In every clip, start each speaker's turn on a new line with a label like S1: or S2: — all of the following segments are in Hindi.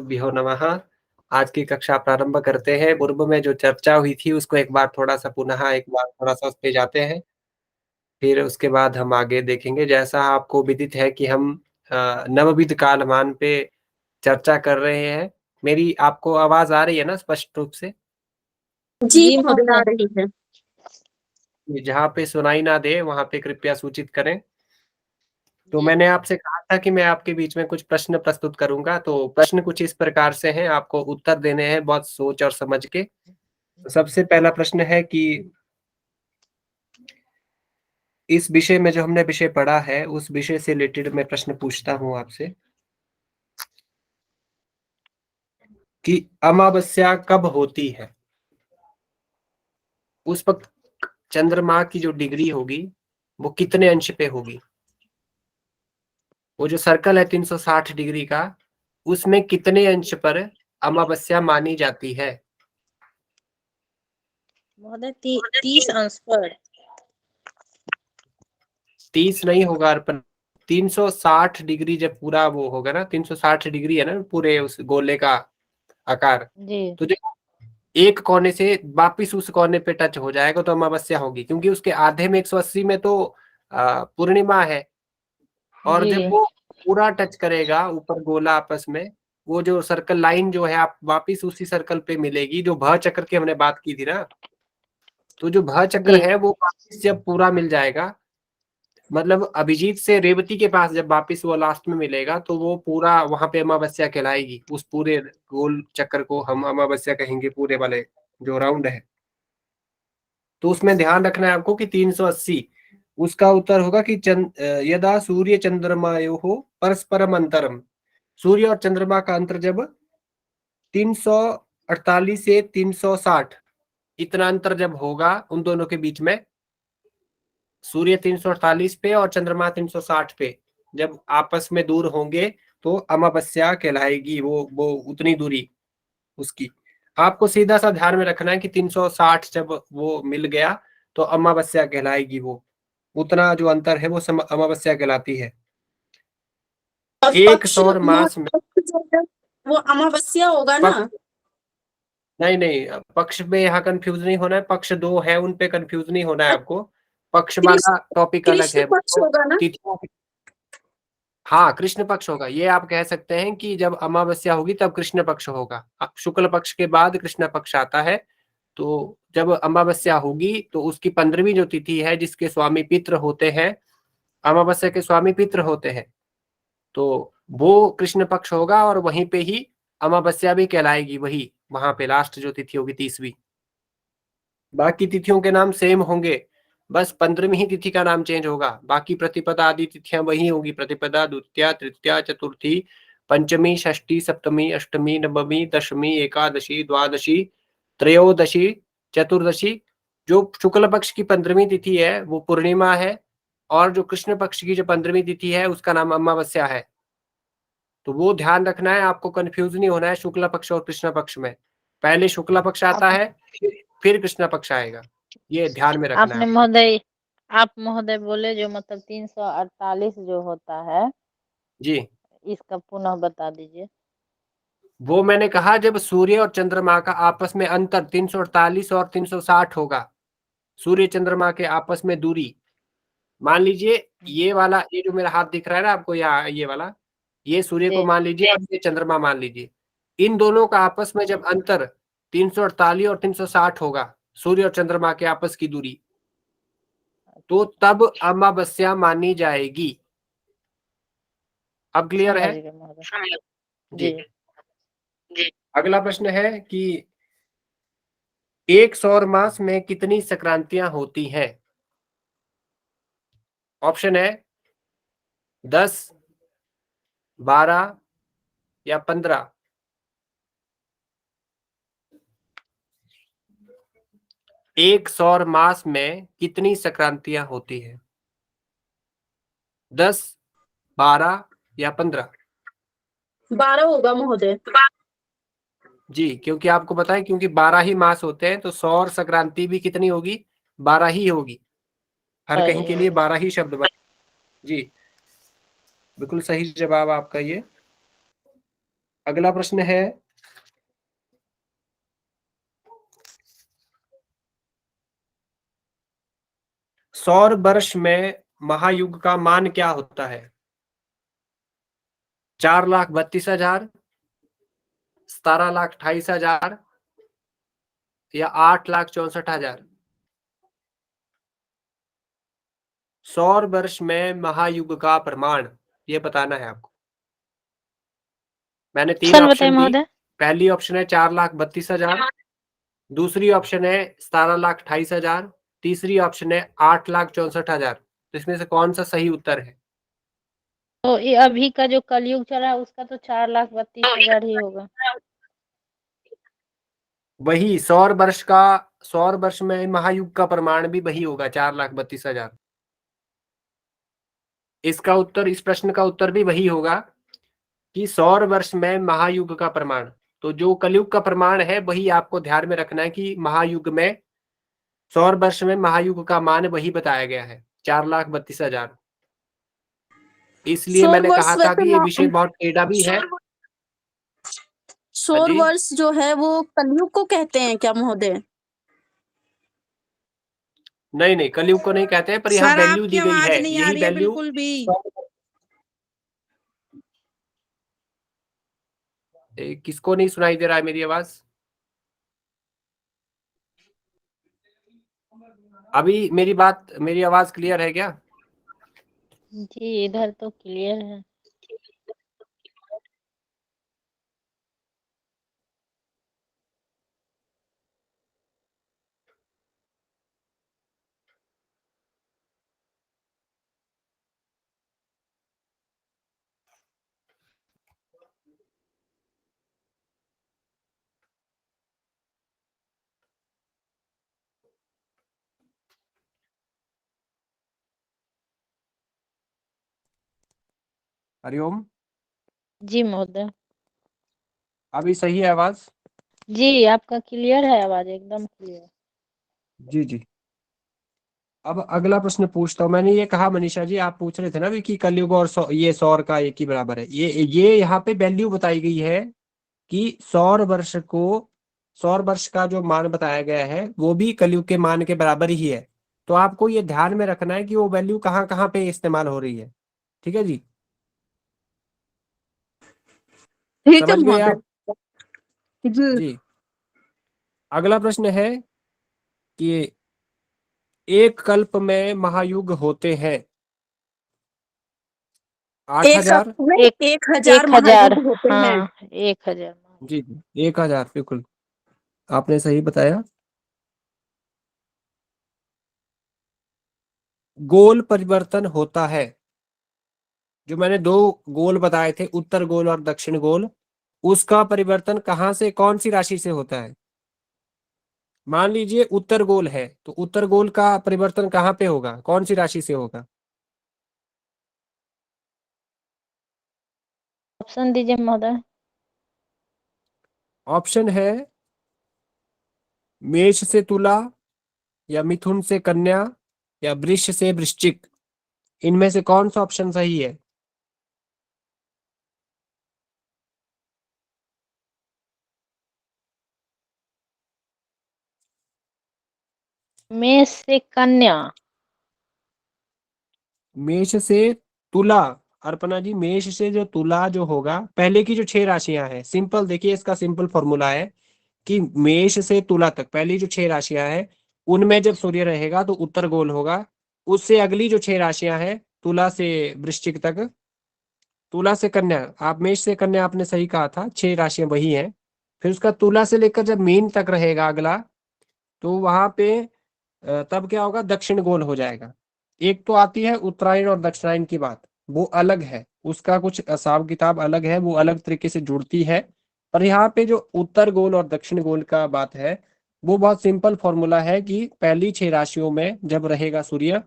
S1: गुरुभ्यो नमः। आज की कक्षा प्रारंभ करते हैं। पूर्व में जो चर्चा हुई थी उसको एक बार थोड़ा-सा उस पे जाते हैं। फिर उसके बाद हम आगे देखेंगे। जैसा आपको विदित है कि हम नवविध कालमान पे चर्चा कर रहे हैं। मेरी आपको आवाज़ आ रही है ना स्पष्ट रूप से?
S2: जी महोदय, आ रही है।
S1: जहाँ पे सुनाई ना दे वहाँ पे कृपया सूचित करें। तो मैंने आपसे कहा था कि मैं आपके बीच में कुछ प्रश्न प्रस्तुत करूँगा, तो प्रश्न कुछ इस प्रकार से हैं, आपको उत्तर देने हैं बहुत सोच और समझ के। तो सबसे पहला प्रश्न है कि इस विषय में जो हमने विषय पढ़ा है, उस विषय से रिलेटेड मैं प्रश्न पूछता हूँ आपसे कि अमावस्या कब होती है? उस वक़्त चंद्रमा की जो डिग्री होगी, वो कितने अंश पे होगी? वो जो सर्कल है 360 डिग्री का, उसमें कितने अंश पर अमावस्या मानी जाती है?
S2: महोदय 30 अंश पर।
S1: 30 नहीं होगा अर्पण, 360 डिग्री जब पूरा वो होगा ना, 360 डिग्री है ना पूरे उस गोले का आकार।
S2: जी
S1: तो जब एक कोने से वापिस उस कोने पे टच हो जाएगा तो अमावस्या होगी, क्योंकि उसके आधे में 180 में तो पूर्णिमा है। और
S2: जी
S1: जब वो पूरा टच करेगा ऊपर गोला आपस में, वो जो सर्कल लाइन जो है आप वापिस उसी सर्कल पे मिलेगी जो भा चक्र की हमने बात की थी ना। तो जो भा चक्र
S2: जी
S1: है वो वापिस जब पूरा मिल जाएगा, मतलब अभिजीत से रेवती के पास जब वापिस वो लास्ट में मिलेगा, तो वो पूरा वहां पे अमावस्या कहलाएगी। उस पूरे गोल चक्कर को हम अमावस्या कहेंगे, पूरे वाले जो राउंड है। तो उसमें ध्यान रखना है आपको कि 380, उसका उत्तर होगा कि यदा सूर्य चंद्रमायोः परस्परम अंतरम, सूर्य और चंद्रमा का अंतर जब 348 से 360 इतना अंतर जब होगा उन दोनों के बीच में, सूर्य 348 पे और चंद्रमा 360 पे जब आपस में दूर होंगे, तो अमावस्या कहलाएगी वो उतनी दूरी उसकी। आपको सीधा सा ध्यान में रखना है कि 360 जब वो मिल गया तो अमावस्या कहलाएगी। वो उतना जो अंतर है वो अमावस्या कहलाती है।
S2: और
S1: एक
S2: पक्ष
S1: सौर मास में
S2: वो अमावस्या होगा ना।
S1: पक्ष, नहीं नहीं, पक्ष में यहाँ कंफ्यूज नहीं होना है। पक्ष दो है, उन पे कंफ्यूज नहीं होना है आपको। पक्ष वाला टॉपिक अलग
S2: कृष्ण
S1: है,
S2: पक्ष
S1: वो
S2: होगा ना।
S1: तिथियों। हाँ, कृष्ण पक्ष होगा। ये आप कह सकते हैं कि जब अमावस्या होगी तब कृष्ण पक्ष होगा। शुक्ल पक्ष के बाद कृष्ण पक्ष आता है। तो जब अमावस्या होगी तो उसकी 15वीं जो तिथि है, जिसके स्वामी पितृ होते हैं, अमावस्या के स्वामी पितृ होते हैं, तो वो कृष्ण पक्ष होगा और वहीं पे ही अमावस्या भी कहलाएगी। वही वहां पे लास्ट जो तिथि होगी 30वीं। बाकी तिथियों के नाम सेम होंगे, बस 15वीं ही तिथि का नाम चेंज होगा। बाकी प्रतिपदा आदि तिथियां वही होगी, प्रतिपदा, द्वितीया, तृतीया, चतुर्थी, पंचमी, षष्ठी, सप्तमी, अष्टमी, नवमी, दशमी, एकादशी, द्वादशी, त्रयोदशी, चतुर्दशी। जो शुक्ल पक्ष की 15वीं तिथि है वो पूर्णिमा है, और जो कृष्ण पक्ष की जो 15वीं तिथि है उसका नाम अमावस्या है। तो वो ध्यान रखना है, आपको कंफ्यूज नहीं होना है शुक्ल पक्ष और कृष्ण पक्ष में। पहले शुक्ला पक्ष आता
S2: आप,
S1: है, फिर कृष्ण पक्ष आएगा। ये ध्यान में रखना है
S2: आपने
S1: आपको।
S2: महोदय आप महोदय बोले जो मतलब 348 जो होता है,
S1: जी,
S2: इसका पुनः बता दीजिए।
S1: वो मैंने कहा जब सूर्य और चंद्रमा का आपस में अंतर 348 और 360 होगा, सूर्य चंद्रमा के आपस में दूरी। मान लीजिए ये वाला, ये जो मेरा हाथ दिख रहा है ना आपको, यहाँ ये वाला, ये सूर्य को
S2: जी
S1: मान लीजिए और ये चंद्रमा मान लीजिए। इन दोनों का आपस में जब अंतर 348 और 360 होगा, सूर्य और चंद्रमा के आपस की दूरी, तो तब अमावस्या मानी जाएगी। अब क्लियर
S2: समझ
S1: है?
S2: गए महोदय।
S1: जी।
S2: जी
S1: अगला प्रश्न है कि एक सौर मास में कितनी संक्रांतियां होती हैं? ऑप्शन है 10, 12 या 15। एक सौर मास में कितनी संक्रांतियां होती हैं? 10, 12 या 15?
S2: 12 होगा महोदय।
S1: जी, क्योंकि आपको पता है, क्योंकि 12 ही मास होते हैं, तो सौर संक्रांति भी कितनी होगी? 12 ही होगी। हर कहीं
S2: अरे
S1: के लिए 12 ही शब्द बने। जी, बिल्कुल सही जवाब आपका ये। अगला प्रश्न है, सौर वर्ष में महायुग का मान क्या होता है? 4,32,000, 17,28,000 या 8,64,000? सौर वर्ष में महायुग का प्रमाण ये बताना है आपको। मैंने 3
S2: ऑप्शन बताइए
S1: ऑप्शन दी।
S2: महोदय।
S1: पहली ऑप्शन है 4,32,000, दूसरी ऑप्शन है 17,28,000, तीसरी ऑप्शन है 8,64,000। तो इसमें से कौन सा सही उत्तर है?
S2: तो ये अभी का जो कलयुग चला है उसका तो 4,32,000 ही होगा।
S1: वही सौर वर्ष में महायुग का प्रमाण भी वही होगा, 4,32,000। इसका उत्तर, इस प्रश्न का उत्तर भी वही होगा कि सौर वर्ष में महायुग का प्रमाण। तो जो कलयुग का प्रमाण है वही आपको ध्यान में रखना है कि महायुग में, सौर वर्ष में महायुग का मान वही बताया गया है, 4,32,000। इसलिए
S3: सौर
S1: मैंने
S3: वर्ष
S1: कहा था कि ये विषय बहुत टेढ़ा भी है।
S3: सौर
S1: जी,
S3: वर्ष जो है वो कलयुग को कहते हैं क्या महोदय?
S1: नहीं नहीं, कलयुग को नहीं कहते हैं, पर यहाँ
S4: सर
S1: वैल्यू
S4: आपकी
S1: दी गई
S4: आवाज
S1: है,
S4: नहीं आ
S1: यही
S4: रही है
S1: वैल्यू।
S4: बिल्कुल भी।
S1: किसको नहीं सुनाई दे रहा है मेरी आवाज? अभी मेरी आवाज क्लियर है क्या?
S2: जी इधर तो क्लियर है।
S1: हरिओम।
S2: जी महोदय।
S1: अभी सही है आवाज?
S2: जी आपका क्लियर है आवाज, एकदम क्लियर।
S1: जी जी। अब अगला प्रश्न पूछता हूँ। मैंने ये कहा मनीषा जी, आप पूछ रहे थे ना भी कि कलयुग और ये सौर का एक ही बराबर है। ये यहाँ पे वैल्यू बताई गई है कि सौर वर्ष का जो मान बताया गया है वो भी कलयुग के मान के बराबर ही है। तो आपको ये ध्यान में रखना है कि वो वैल्यू कहाँ कहाँ पे इस्तेमाल हो रही है। ठीक है जी,
S3: ठीक है
S1: समझ गए
S3: महोदय
S1: आप?
S3: जी।
S1: जी। अगला प्रश्न है कि एक कल्प में महायुग होते हैं आठ
S3: एक
S1: हजार
S3: नहीं,
S2: एक
S3: 1,000
S2: 1,000,
S3: महायुग होते हैं।
S2: हाँ 1,000।
S1: जी जी, 1,000 बिल्कुल आपने सही बताया। गोल परिवर्तन होता है, जो मैंने 2 गोल बताए थे, उत्तर गोल और दक्षिण गोल, उसका परिवर्तन कहाँ से, कौन सी राशि से होता है? मान लीजिए उत्तर गोल है, तो उत्तर गोल का परिवर्तन कहाँ पे होगा, कौन सी राशि से होगा?
S2: ऑप्शन दीजिए महोदय।
S1: ऑप्शन है मेष से तुला, या मिथुन से कन्या, या वृष से वृश्चिक। इनमें से कौन सा ऑप्शन सही है?
S2: मेष से कन्या।
S1: मेष से तुला। अर्पणा जी, मेष से जो तुला जो होगा, पहले की जो 6 राशियां हैं, सिंपल देखिए, इसका सिंपल फॉर्मूला है कि मेष से तुला तक पहली जो 6 राशियां हैं उनमें जब सूर्य रहेगा तो उत्तर गोल होगा। उससे अगली जो 6 राशियां हैं, तुला से वृश्चिक तक, तुला से कन्या, आप मेष से कन्या आपने सही कहा था, 6 राशियां वही हैं। फिर उसका तुला से लेकर जब मीन तक रहेगा अगला, तो वहां पे तब क्या होगा, दक्षिण गोल हो जाएगा। एक तो आती है उत्तरायण और दक्षिणायन की बात, वो अलग है, उसका कुछ हिसाब किताब अलग है, वो अलग तरीके से जुड़ती है। पर यहाँ पे जो उत्तर गोल और दक्षिण गोल का बात है, वो बहुत सिंपल फॉर्मूला है कि पहली 6 राशियों में जब रहेगा सूर्य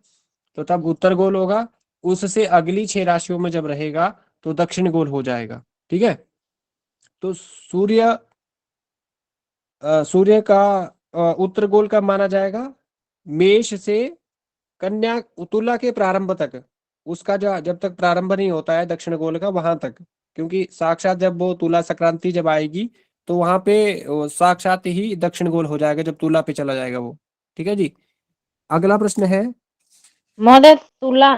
S1: तो तब उत्तर गोल होगा, उससे अगली 6 राशियों में जब रहेगा तो दक्षिण गोल हो जाएगा। ठीक है, तो सूर्य का उत्तर गोल कब माना जाएगा? मेष से कन्या तुला के प्रारंभ तक, उसका जो जब तक प्रारंभ नहीं होता है दक्षिण गोल का, वहां तक क्योंकि साक्षात जब वो तुला संक्रांति जब आएगी तो वहां पे साक्षात ही दक्षिण गोल हो जाएगा जब तुला पे चला जाएगा वो। ठीक है जी। अगला प्रश्न है,
S2: महोदय तुला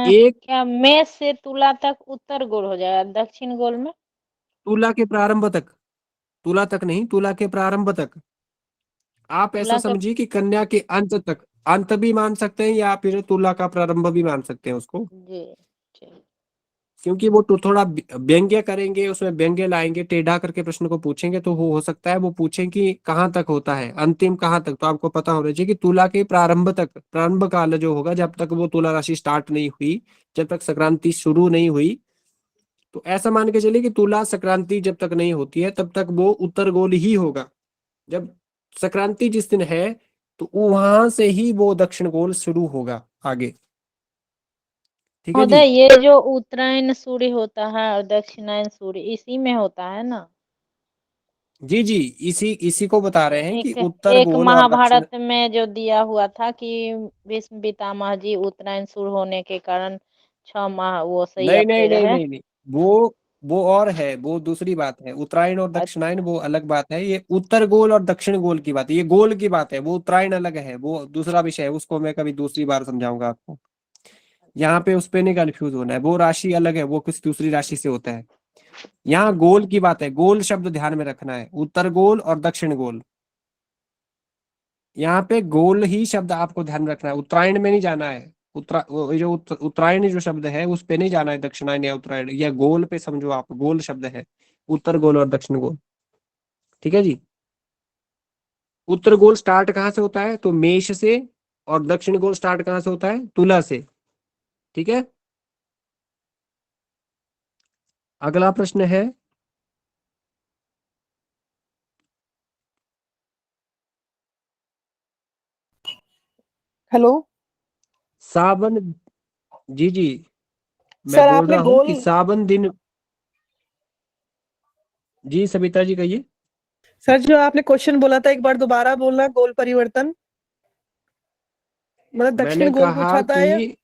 S1: एक
S2: क्या मेष से तुला तक उत्तर गोल हो जाएगा, दक्षिण गोल में?
S1: तुला के प्रारंभ तक, तुला तक नहीं, तुला के प्रारंभ तक। आप ऐसा
S2: तुला के
S1: समझिए कि कन्या के अंत तक, अंत भी मान सकते हैं या फिर तुला का प्रारंभ भी मान सकते हैं उसको,
S2: जी ठीक।
S1: क्योंकि वो तो थोड़ा व्यंग्य करेंगे, उसमें व्यंग्य लाएंगे, टेढ़ा करके प्रश्न को पूछेंगे, तो वो हो सकता है वो पूछें कि कहाँ तक होता है, अंतिम कहाँ तक। तो आपको पता होना चाहिए कि तुला के प्रारंभ तक, प्रारंभ काल जो होगा जब तक वो तुला राशि स्टार्ट नहीं हुई, जब तक संक्रांति शुरू नहीं हुई, तो ऐसा मान के चलिए कि तुला संक्रांति जब तक नहीं होती है तब तक वो उत्तर गोल ही होगा। जब संक्रांति जिस दिन है तो वहां से ही वो दक्षिण गोल शुरू होगा आगे। ठीक है जी।
S2: महोदय ये जो उत्तरायण सूर्य होता है और दक्षिणायन सूर्य इसी में होता है ना?
S1: जी जी, इसी इसी को बता रहे हैं कि
S2: एक
S1: उत्तर
S2: एक
S1: गोल और दक्षिण।
S2: महाभारत में जो दिया हुआ था कि भीष्म पितामह जी उत्तरायण सूर्य होने के कारण 6 माह वो सैया
S1: नहीं नहीं
S2: पे
S1: नहीं
S2: रहे।
S1: नहीं नहीं, वो और है, वो दूसरी बात है। उत्तरायण और दक्षिणायन
S2: अच्छा
S1: वो अलग बात है, ये उत्तर गोल और दक्षिण गोल की बात है, ये गोल की बात है। वो उत्तरायण अलग है, वो दूसरा विषय है, उसको मैं कभी दूसरी बार समझाऊंगा आपको। यहाँ पे उस पे नहीं कंफ्यूज होना है, वो राशि अलग है, वो किसी दूसरी राशि से होता है। यहाँ गोल की बात है, गोल शब्द ध्यान में रखना है, उत्तर गोल और दक्षिण गोल। यहाँ पे गोल ही शब्द आपको ध्यान रखना है, उत्तरायण में नहीं जाना है। वो जो उत्तरायण जो शब्द है उस पे नहीं जाना है, दक्षिणायन या उत्तरायण, या गोल पे समझो आप, गोल शब्द है, उत्तर गोल और दक्षिण गोल। ठीक है जी। उत्तर गोल स्टार्ट कहाँ से होता है, तो मेष से, और दक्षिण गोल स्टार्ट कहाँ से होता है, तुला से। ठीक है। अगला प्रश्न है,
S4: हेलो
S1: सावन। जी जी, मैं
S4: सर,
S1: बोल
S4: आपने
S1: रहा हूं
S4: गोल,
S1: कि सावन दिन। जी सविता जी कहिए।
S4: सर जो आपने क्वेश्चन बोला था एक बार दोबारा बोलना, गोल परिवर्तन मतलब
S1: मैंने
S4: दक्षिण गोल
S1: कहा
S4: पूछा था या?
S1: कि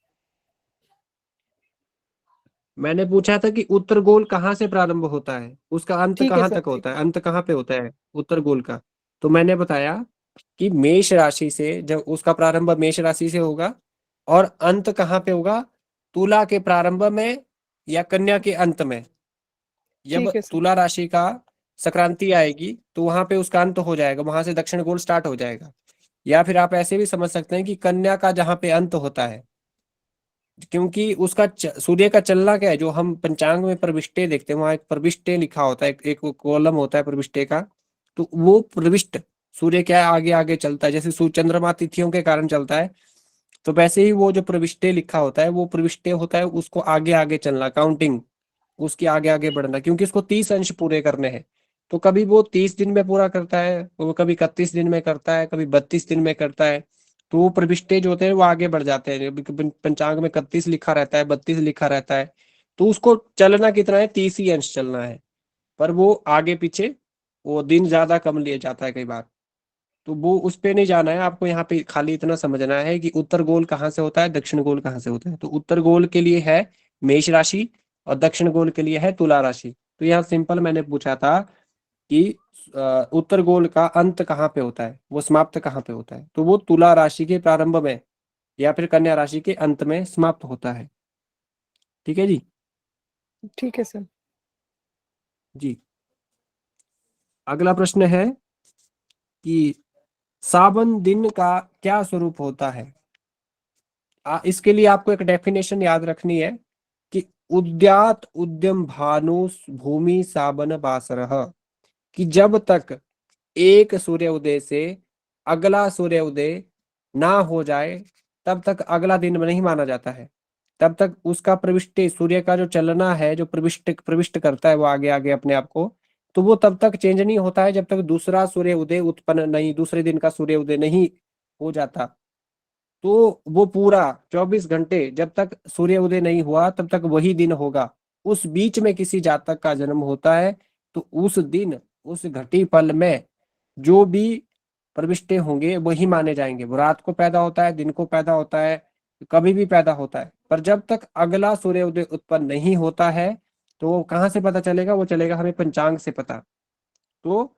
S1: मैंने पूछा था कि उत्तर गोल कहाँ से प्रारंभ होता है, उसका अंत
S4: ठीक है
S1: कहाँ
S4: सर,
S1: तक
S4: ठीक।
S1: होता है, अंत कहाँ पे होता है उत्तर गोल का। तो मैंने बताया कि मेष राशि से, जब उसका प्रारंभ मेष राशि से होगा, और अंत कहाँ पे होगा, तुला के प्रारंभ में या कन्या के अंत में। जब
S4: ठीक है सर।
S1: तुला राशि का संक्रांति आएगी तो वहां पे उसका अंत हो जाएगा, वहां से दक्षिण गोल स्टार्ट हो जाएगा। या फिर आप ऐसे भी समझ सकते हैं कि कन्या का जहां पे अंत होता है, क्योंकि उसका सूर्य का चलना क्या है, जो हम पंचांग में प्रविष्टे देखते हैं, वहां एक प्रविष्टे लिखा होता है, एक कॉलम होता है प्रविष्टे का। तो वो प्रविष्ट सूर्य क्या है, आगे आगे चलता है, जैसे चंद्रमा तिथियों के कारण चलता है, तो वैसे ही वो जो प्रविष्टे लिखा होता है वो प्रविष्टे होता है, उसको आगे आगे चलना, काउंटिंग उसकी आगे आगे बढ़ना, क्योंकि उसको 30 अंश पूरे करने हैं। तो कभी वो 30 दिन में पूरा करता है, वो कभी 31 दिन में करता है, कभी 32 दिन में करता है। तो वो प्रविष्टे जो होते हैं वो आगे बढ़ जाते हैं, पंचांग में 31 लिखा रहता है, 32 लिखा रहता है, तो उसको चलना कितना है, 30 ही अंश चलना है। पर वो आगे पीछे वो दिन ज्यादा कम लिए जाता है कई बार। तो वो उस पे नहीं जाना है आपको, यहाँ पे खाली इतना समझना है कि उत्तर गोल कहाँ से होता है, दक्षिण गोल कहाँ से होता है। तो उत्तर गोल के लिए है मेष राशि, और दक्षिण गोल के लिए है तुला राशि। तो यहाँ सिंपल मैंने पूछा था कि उत्तर गोल का अंत कहाँ पे होता है, वो समाप्त कहाँ पे होता है, तो वो तुला राशि के प्रारंभ में या फिर कन्या राशि के अंत में समाप्त होता है। ठीक है जी।
S4: ठीक है सर।
S1: जी। अगला प्रश्न है कि सावन दिन का क्या स्वरूप होता है। इसके लिए आपको एक डेफिनेशन याद रखनी है कि उद्यात उद्यम भानु भूमि सावन बासरः, कि जब तक एक सूर्य उदय से अगला सूर्य उदय ना हो जाए तब तक अगला दिन नहीं माना जाता है। तब तक उसका प्रविष्ट सूर्य का जो चलना है, जो प्रविष्ट प्रविष्ट करता है वो आगे आगे अपने आप को, तो वो तब तक चेंज नहीं होता है जब तक दूसरा सूर्य उदय उत्पन्न नहीं, दूसरे दिन का सूर्य उदय नहीं हो जाता। तो वो पूरा 24 घंटे जब तक सूर्य उदय नहीं हुआ तब तक वही दिन होगा। उस बीच में किसी जातक का जन्म होता है तो उस दिन उस घटी फल में जो भी प्रविष्टे होंगे वही माने जाएंगे। वो रात को पैदा होता है, दिन को पैदा होता है, कभी भी पैदा होता है, पर जब तक अगला सूर्योदय उत्पन्न नहीं होता है तो वो कहाँ से पता चलेगा? वो चलेगा हमें पंचांग से पता। तो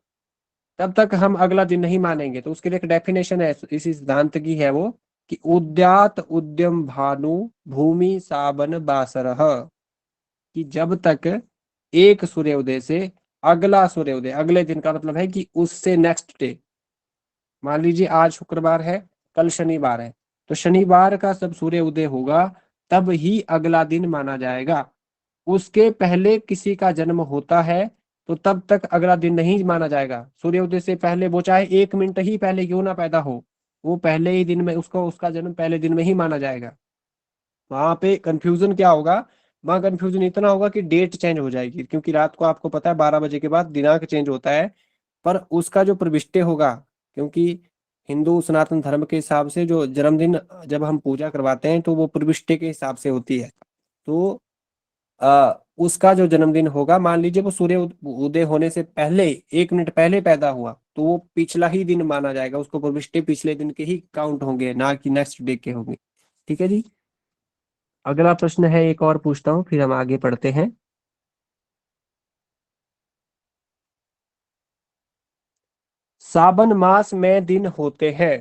S1: तब तक हम अगला दिन नहीं मानेंगे। तो उसके लिए एक डेफिनेशन है इस सिद्धांत की, है वो कि उद्यात उद्यम भानु भूमि साबन बासरह, कि जब तक एक सूर्योदय से अगला सूर्योदय, अगले दिन का मतलब है कि उससे नेक्स्ट डे, मान लीजिए आज शुक्रवार है, कल शनिवार है, तो शनिवार का जब सूर्य उदय होगा तब ही अगला दिन माना जाएगा। उसके पहले किसी का जन्म होता है तो तब तक अगला दिन नहीं माना जाएगा। सूर्योदय से पहले, वो चाहे 1 मिनट ही पहले क्यों ना पैदा हो, वो पहले ही दिन में उसको, उसका जन्म पहले दिन में ही माना जाएगा। वहां पे कंफ्यूजन क्या होगा? वहां कंफ्यूजन इतना होगा कि डेट चेंज हो जाएगी, क्योंकि रात को आपको पता है 12 बजे के बाद दिनांक चेंज होता है। पर उसका जो प्रविष्टे होगा, क्योंकि हिंदू सनातन धर्म के हिसाब से जो जन्मदिन जब हम पूजा करवाते हैं तो वो प्रविष्टे के हिसाब से होती है। तो उसका जो जन्मदिन होगा, मान लीजिए वो सूर्य उदय होने से पहले 1 मिनट पहले पैदा हुआ, तो वो पिछला ही दिन माना जाएगा, उसको प्रविष्टे पिछले दिन के ही काउंट होंगे, ना कि नेक्स्ट डे के होंगे। ठीक है जी। अगला प्रश्न है, एक और पूछता हूँ फिर हम आगे पढ़ते हैं। सावन मास में दिन होते हैं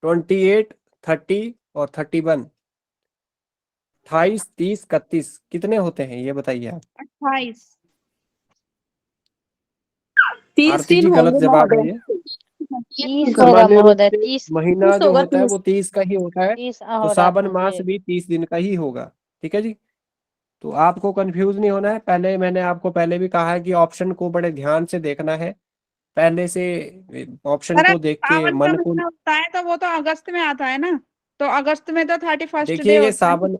S1: 28, 30 और 31, 28, 30, 31, कितने होते हैं ये बताइए आप।
S3: 28 30
S1: आरती
S3: दिन
S1: जी गलत
S3: होंगे
S1: जवाब है
S3: महोदय।
S1: ये।
S2: 30 होगा
S1: सामान्य रूप
S2: महोदय,
S1: से
S2: 30
S1: महीना
S3: 30
S1: जो
S3: होगा
S1: होता है
S3: 30।
S1: वो 30 का ही होता है,
S2: 30
S1: तो
S2: हो रहा
S1: सावन
S2: था
S1: मास
S2: जी।
S1: भी 30 दिन का ही होगा। ठीक है जी। तो आपको कंफ्यूज नहीं होना है। पहले मैंने आपको पहले भी कहा है कि ऑप्शन को बड़े ध्यान से देखना है, पहले से ऑप्शन
S3: अरे
S1: को देख के
S3: सावन का
S1: मन को।
S3: महीना होता है तो वो तो अगस्त में आता है ना, तो अगस्त में तो 31 डे
S1: देखिए ये
S3: होता है।
S1: सावन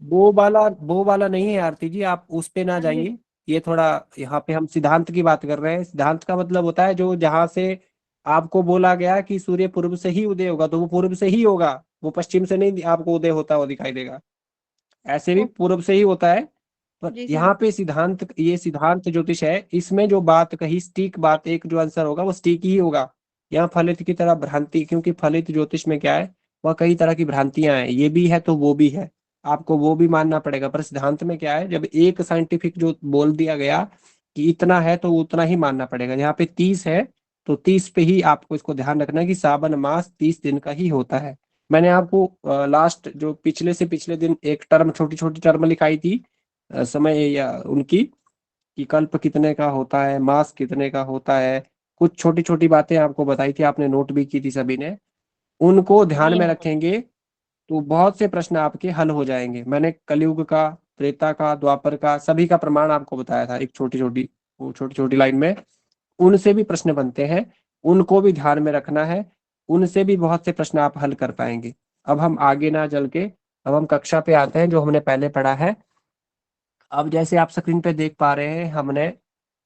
S1: वो वाला नहीं है आरती जी, आप उस पे ना
S3: हाँ जी।
S1: जाइए। ये थोड़ा, यहाँ पे हम सिद्धांत की बात कर रहे हैं। सिद्धांत का मतलब होता है जो जहां से आपको बोला गया कि सूर्य पूर्व से ही उदय होगा तो वो पूर्व से ही होगा, वो पश्चिम से नहीं आपको उदय होता हुआ दिखाई देगा। ऐसे भी
S3: ओ,
S1: पूर्व से ही होता है। पर
S3: जी सर।
S1: यहाँ पे सिद्धांत, ये सिद्धांत ज्योतिष है, इसमें जो बात कही सटीक बात, एक जो आंसर होगा वो सटीक ही होगा। यहाँ फलित की तरह भ्रांति, क्योंकि फलित ज्योतिष में क्या है, वह कई तरह की भ्रांतियां हैं, ये भी है तो वो भी है, आपको वो भी मानना पड़ेगा। पर सिद्धांत में क्या है, जब एक साइंटिफिक जो बोल दिया गया कि इतना है तो उतना ही मानना पड़ेगा। यहाँ पे 30 है तो 30 पे ही आपको इसको ध्यान रखना है कि सावन मास 30 दिन का ही होता है। मैंने आपको लास्ट जो पिछले से पिछले दिन एक टर्म, छोटी छोटी टर्म लिखाई थी, समय या उनकी, कि कल्प कितने का होता है, मास कितने का होता है, कुछ छोटी छोटी बातें आपको बताई थी, आपने नोट भी की थी सभी ने। उनको ध्यान
S2: जी
S1: में
S2: महोदय।
S1: रखेंगे तो बहुत से प्रश्न आपके हल हो जाएंगे। मैंने कलयुग का, त्रेता का, द्वापर का, सभी का प्रमाण आपको बताया था, एक छोटी छोटी, वो छोटी छोटी लाइन में। उनसे भी प्रश्न बनते हैं, उनको भी ध्यान में रखना है, उनसे भी बहुत से प्रश्न आप हल कर पाएंगे। अब हम आगे ना चल के, अब हम कक्षा पे आते हैं जो हमने पहले पढ़ा है। अब जैसे आप स्क्रीन पे देख पा रहे हैं, हमने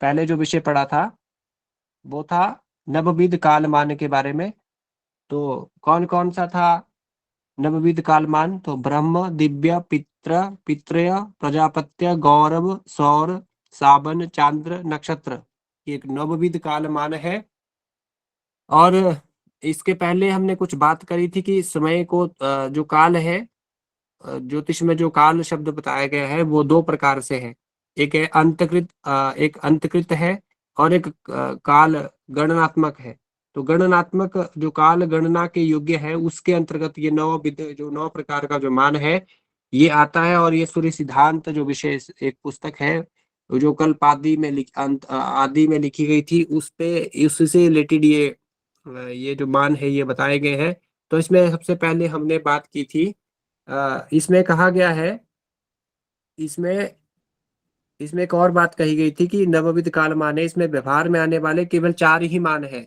S1: पहले जो विषय पढ़ा था वो था नवविध कालमान के बारे में। तो कौन कौन सा था नवविध कालमान? तो ब्रह्म, दिव्य, पित्र, पित्रय, प्रजापत्य, गौरव, सौर, साबन, चांद्र, नक्षत्र, ये एक नवविध कालमान है। और इसके पहले हमने कुछ बात करी थी कि समय को, जो काल है, ज्योतिष में जो काल शब्द बताया गया है वो दो प्रकार से है। एक है अंतकृत, एक अंतकृत है, और एक काल गणनात्मक है। तो गणनात्मक जो काल गणना के योग्य है उसके अंतर्गत ये नौ विध, जो 9 प्रकार का जो मान है ये आता है। और ये सूर्य सिद्धांत जो विषय एक पुस्तक है जो कल्पादि में आदि में लिखी गई थी, उस पे, उससे रिलेटेड ये जो मान है ये बताए गए हैं। तो इसमें सबसे पहले हमने बात की थी, इसमें कहा गया है, इसमें इसमें एक और बात कही गई थी कि नवविध काल मान है, इसमें व्यवहार में आने वाले केवल 4 ही मान है।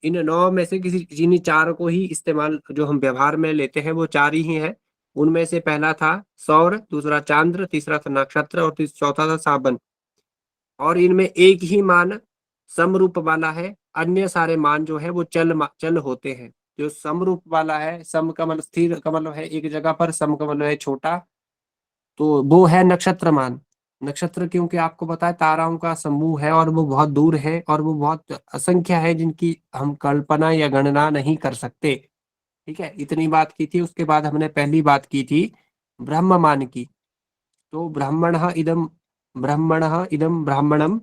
S1: इन 9 में से किसी जिन्हीं 4 को ही इस्तेमाल, जो हम व्यवहार में लेते हैं वो 4 ही हैं। उनमें से पहला था सौर, दूसरा चांद्र, तीसरा था नक्षत्र और चौथा था साबन। और इनमें एक ही मान समरूप वाला है, अन्य सारे मान जो है वो चल होते हैं। जो समरूप वाला है, सम का मतलब स्थिर का मतलब है एक जगह पर, सम का मतलब है छोटा, तो वो है नक्षत्र मान। नक्षत्र क्योंकि आपको पता है ताराओं का समूह है और वो बहुत दूर है और वो बहुत असंख्य है जिनकी हम कल्पना या गणना नहीं कर सकते। ठीक है, इतनी बात की थी। उसके बाद हमने पहली बात की थी ब्रह्म मान की। तो ब्राह्मणः इदम ब्राह्मणम,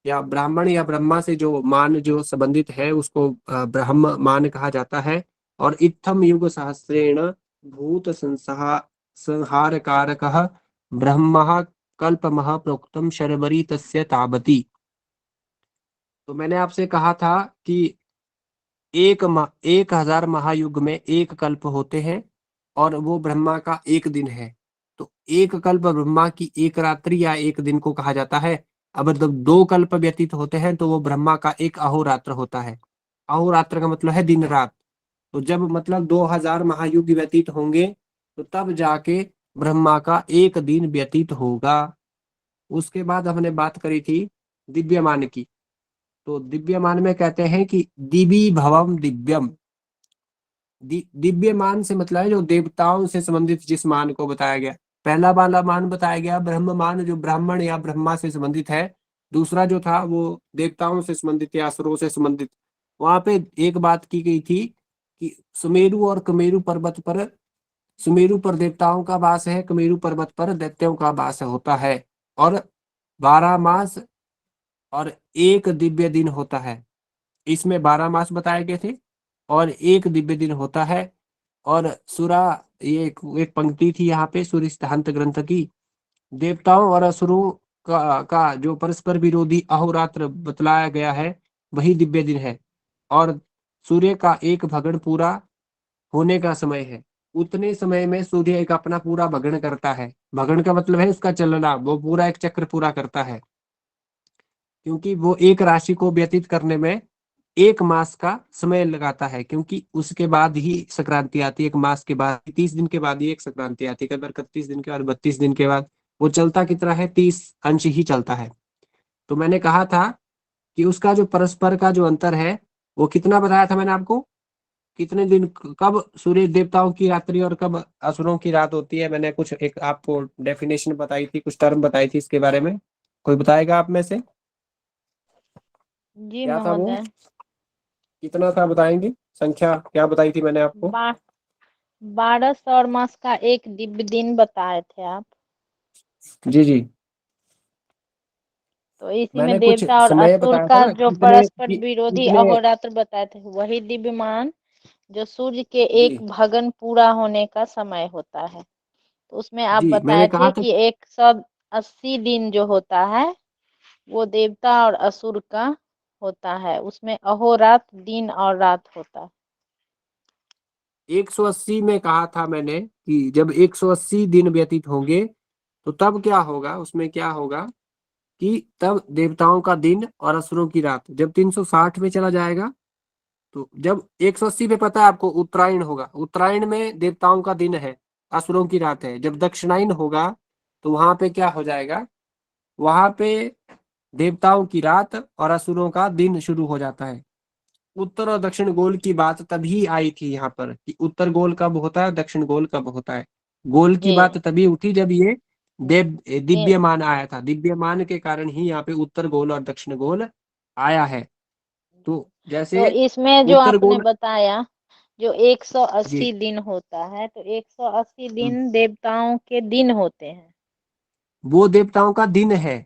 S1: या ब्राह्मण या ब्रह्मा से जो मान जो संबंधित है उसको ब्रह्म मान कहा जाता है। और इत्थम युग सहस्रेण भूत संहार कारकः ब्रह्म कल्पमः प्रोक्तम शर्वरी तस्य ताबती। तो मैंने आपसे कहा था कि 1000 महायुग में एक कल्प होते हैं और वो ब्रह्मा का एक दिन है। तो एक कल्प ब्रह्मा की एक रात्रि या एक दिन को कहा जाता है। अब जब 2 कल्प व्यतीत होते हैं तो वो ब्रह्मा का एक अहोरात्र होता है। अहोरात्र का मतलब है दिन रात। तो जब मतलब 2000 महायुग व्यतीत होंगे तो तब जाके ब्रह्मा का एक दिन व्यतीत होगा। उसके बाद हमने बात करी थी दिव्यमान की। तो दिव्यमान में कहते हैं कि दिवी भवम दिव्यम। दिव्यमान से मतलब है जो देवताओं से संबंधित जिस मान को बताया गया। पहला वाला मान बताया गया ब्रह्म मान, जो ब्राह्मण या ब्रह्मा से संबंधित है। दूसरा जो था वो देवताओं से संबंधित या असुरों से संबंधित। वहां पे एक बात की गई थी कि सुमेरु और कमेरु पर्वत पर, सुमेरु पर देवताओं का वास है, कमेरु पर्वत पर दैत्यों का वास होता है। और 12 मास और एक दिव्य दिन होता है। इसमें 12 मास बताए गए थे और एक दिव्य दिन होता है। और सुरा, ये एक पंक्ति थी यहाँ पे सूर्य सिद्धांत ग्रंथ की। देवताओं और असुरों का जो परस्पर विरोधी अहोरात्र बतलाया गया है वही दिव्य दिन है। और सूर्य का एक भगण पूरा होने का समय है। उतने समय में सूर्य एक अपना पूरा भगण करता है। भगण का मतलब है उसका चलना, वो पूरा एक चक्र पूरा करता है। क्योंकि वो एक राशि को व्यतीत करने में एक मास का समय लगाता है, क्योंकि उसके बाद ही संक्रांति आती है। एक मास के बाद 30 दिन के बाद ही एक संक्रांति आती है। कई बार 31 दिन के बाद, 32 दिन के बाद। वो चलता कितना है, 30 अंश ही चलता है। तो मैंने कहा था कि उसका जो परस्पर का जो अंतर है वो कितना बताया था मैंने आपको, कितने दिन, कब सूर्य देवताओं की रात्रि और कब असुरों की रात होती है। मैंने कुछ एक आपको डेफिनेशन बताई थी, कुछ टर्म बताई थी इसके बारे में। कोई बताएगा आप में से
S2: जी
S1: क्या था वो,
S2: महोदय।
S1: कितना था बताएंगे, संख्या क्या बताई थी मैंने आपको।
S2: 12 सौर मास का एक दिव्य दिन बताए थे आप।
S1: जी जी,
S2: तो इसी में
S1: मैंने कुछ
S2: देवता और
S1: समय
S2: असुर
S1: बताया
S2: का
S1: था
S2: जो
S1: कितने
S2: परस्पर विरोधी
S1: कितने।
S2: अहोरात्र बताए थे वही दिव्यमान जो सूर्य के एक
S1: जी
S2: भगन पूरा होने का समय होता है। तो उसमें आप
S1: जी, मैंने
S2: बताए
S1: कहा
S2: थे
S1: था
S2: कि 180 दिन जो होता है वो देवता और असुर का होता है। उसमें अहोरात्र दिन और रात होता है।
S1: 180 में कहा था मैंने कि जब 180 दिन व्यतीत होंगे तो तब क्या होगा, उसमें क्या होगा कि तब देवताओं का दिन और असुरों की रात जब 360 में चला जाएगा। तो जब 180 पे पता है आपको उत्तरायण होगा, उत्तरायण में देवताओं का दिन है, असुरों की रात है। जब दक्षिणायन होगा तो वहां पे क्या हो जाएगा, वहां पे देवताओं की रात और असुरों का दिन शुरू हो जाता है। उत्तर और दक्षिण गोल की बात तभी आई थी यहाँ पर कि उत्तर गोल कब होता है, दक्षिण गोल कब होता है। गोल की बात
S2: जी
S1: तभी उठी जब ये देव
S2: जी।
S1: दिव्यमान आया था। दिव्यमान के कारण ही यहाँ पे उत्तर गोल और दक्षिण गोल आया है। तो
S2: तो
S1: जैसे
S2: इसमें जो
S1: उत्तर
S2: आपने
S1: गोल,
S2: बताया जो
S1: जी
S2: 180 दिन होता है तो 180 दिन देवताओं के दिन होते हैं।
S1: वो देवताओं का दिन है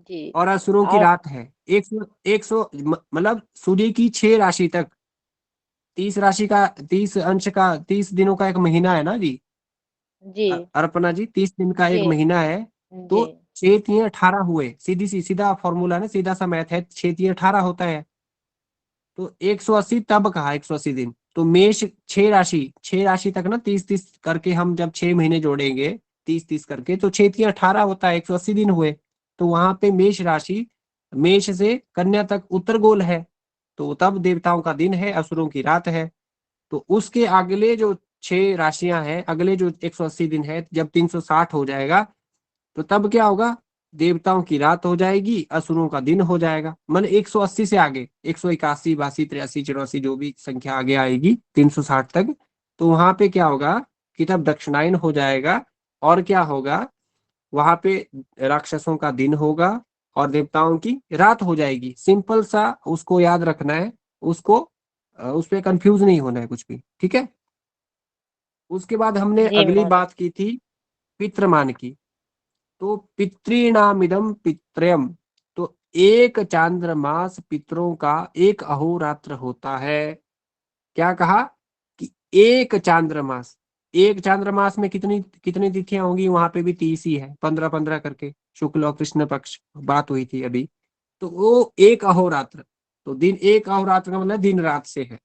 S2: जी।
S1: और असुरों की
S2: और
S1: रात है। 100 मतलब सूर्य की 6 राशि तक, 30 राशि का, 30 अंश का, 30 दिनों का एक महीना है ना जी।
S2: जी
S1: अर्पणा जी, 30 दिन का एक
S2: जी
S1: महीना है।
S2: जी
S1: तो 6 3 18 हुए, सीधी सीधा फॉर्मूला ना, सीधा सा मैथ है, 6 3 18 होता है। तो 180 तब कहा 180 दिन। तो मेष 6 राशि तक ना, 30 30 करके हम जब 6 महीने जोड़ेंगे 30 30 करके तो 6 3 18 होता है, 180 दिन हुए। तो वहां पे मेष राशि, मेष से कन्या तक उत्तर गोल है। तो तब देवताओं का दिन है, असुरों की रात है। तो उसके अगले जो 6 राशियां हैं, अगले जो 180 दिन है, जब 360 हो जाएगा तो तब क्या होगा, देवताओं की रात हो जाएगी, असुरों का दिन हो जाएगा। मन 180 से आगे 181 82 83 84 जो भी संख्या आगे आएगी 360 तक, तो वहां पे क्या होगा कि तब दक्षिणायन हो जाएगा। और क्या होगा, वहां पे राक्षसों का दिन होगा और देवताओं की रात हो जाएगी। सिंपल सा उसको याद रखना है, उसको उस पर कंफ्यूज नहीं होना है कुछ भी, ठीक है। उसके बाद हमने
S2: जी
S1: अगली
S2: महोदय।
S1: बात की थी पितृमान की। तो पितृणामिदम पित्रयम, तो एक चांद्रमास पितरों का एक अहोरात्र होता है। क्या कहा कि एक चांद्रमास में कितनी कितनी तिथियां होंगी, वहां पे भी 30 ही है, 15-15 करके, शुक्ल और कृष्ण पक्ष, बात हुई थी अभी। तो वो एक अहोरात्र, तो दिन, एक अहोरात्र का मतलब दिन रात से है।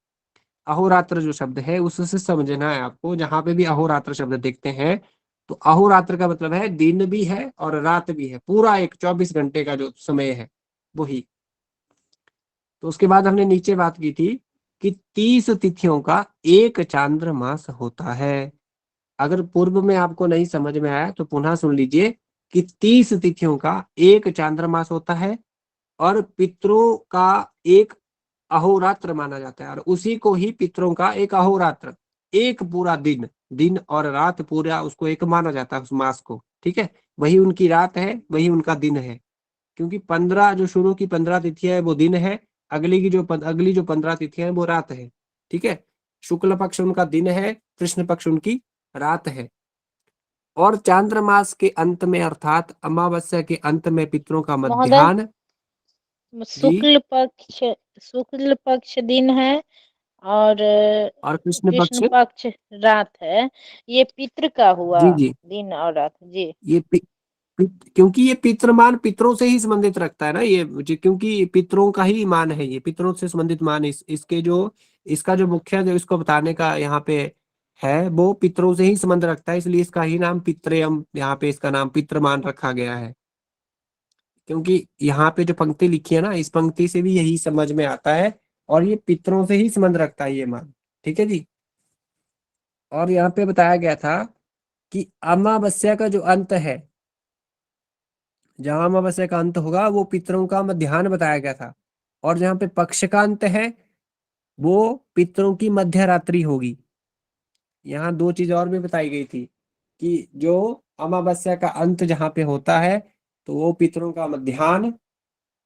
S1: अहोरात्र जो शब्द है उससे समझना है आपको, जहां पे भी अहोरात्र शब्द देखते हैं तो अहोरात्र का मतलब है दिन भी है और रात भी है, पूरा एक 24 घंटे का जो समय है वही। तो उसके बाद हमने नीचे बात की थी कि 30 तिथियों का एक चांद्र मास होता है। अगर पूर्व में आपको नहीं समझ में आया तो पुनः सुन लीजिए कि 30 तिथियों का एक चांद्रमास होता है और पितरों का एक अहोरात्र माना जाता है, और उसी को ही पितरों का एक अहोरात्र, एक पूरा दिन, दिन और रात पूरा उसको एक माना जाता है उस मास को। ठीक है, वही उनकी रात है, वही उनका दिन है, क्योंकि 15 जो शुरू की 15 तिथियां है वो दिन है, अगली जो 15 तिथियां है वो रात है। ठीक है, शुक्ल पक्ष उनका दिन है, कृष्ण पक्ष उनकी रात है। और चांद्रमास के अंत में अर्थात अमावस्या के अंत में पितरों का
S2: महोदय,
S1: मध्याह्न। जी,
S2: शुक्ल पक्ष दिन है और
S1: और कृष्ण
S2: कृष्ण
S1: पक्ष।
S2: पक्ष रात है। ये पितृ का हुआ
S1: जी जी,
S2: दिन और रात जी।
S1: ये क्योंकि ये पितृमान पितरों से ही संबंधित रखता है ना ये क्योंकि पितरों का ही मान है, ये पितरों से संबंधित मान, इसके जो इसका जो मुख्य जो इसको बताने का यहाँ पे है वो पितरों से ही संबंध रखता है, इसलिए इसका ही नाम पितृयम, यहाँ पे इसका नाम पितृमान रखा गया है। क्योंकि यहाँ पे जो पंक्ति लिखी है ना, इस पंक्ति से भी यही समझ में आता है, और ये पितरों से ही संबंध रखता है ये मान। ठीक है जी। और यहाँ पे बताया गया था कि अमावस्या का जो अंत है, जहां अमावस्या का अंत होगा वो पितरों का मध्याह्न बताया गया था, और जहाँ पे पक्ष का अंत है वो पितरों की मध्य रात्रि होगी। यहाँ दो चीज और भी बताई गई थी कि जो अमावस्या का अंत जहाँ पे होता है तो वो पितरों का मध्याह्न,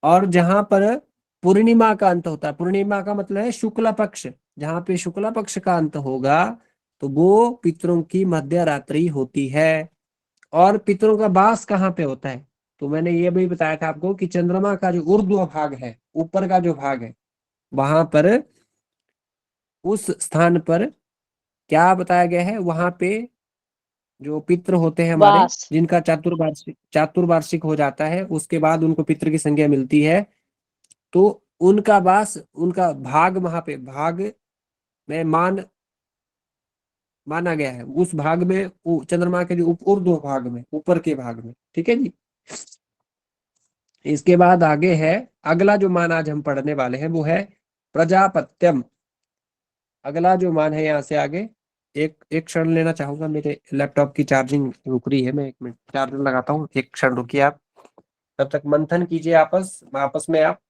S1: और जहां पर पूर्णिमा का अंत होता है, पूर्णिमा का मतलब है शुक्ला पक्ष, जहाँ पे शुक्ला पक्ष का अंत होगा तो वो पितरों की मध्य रात्रि होती है। और पितरों का वास कहाँ पे होता है, तो मैंने ये भी बताया था आपको कि चंद्रमा का जो ऊर्ध्व भाग है, ऊपर का जो भाग है, वहां पर, उस स्थान पर क्या बताया गया है, वहां पे जो पितृ होते हैं हमारे,
S2: वास।
S1: जिनका चातुर्वार्षिक हो जाता है उसके बाद उनको पितृ की संज्ञा मिलती है, तो उनका वास, उनका भाग वहां पे भाग में माना गया है, उस भाग में, चंद्रमा के जो ऊर्ध्व भाग में, ऊपर के भाग में। ठीक है जी। इसके बाद आगे है, अगला जो मान आज हम पढ़ने वाले हैं वो है प्रजापत्यम। अगला जो मान है यहाँ से आगे, एक एक क्षण लेना चाहूंगा, मेरे लैपटॉप की चार्जिंग रुक रही है, मैं 1 मिनट चार्जर लगाता हूँ, एक क्षण रुकिए आप, तब तक मंथन कीजिए आपस आपस में आप।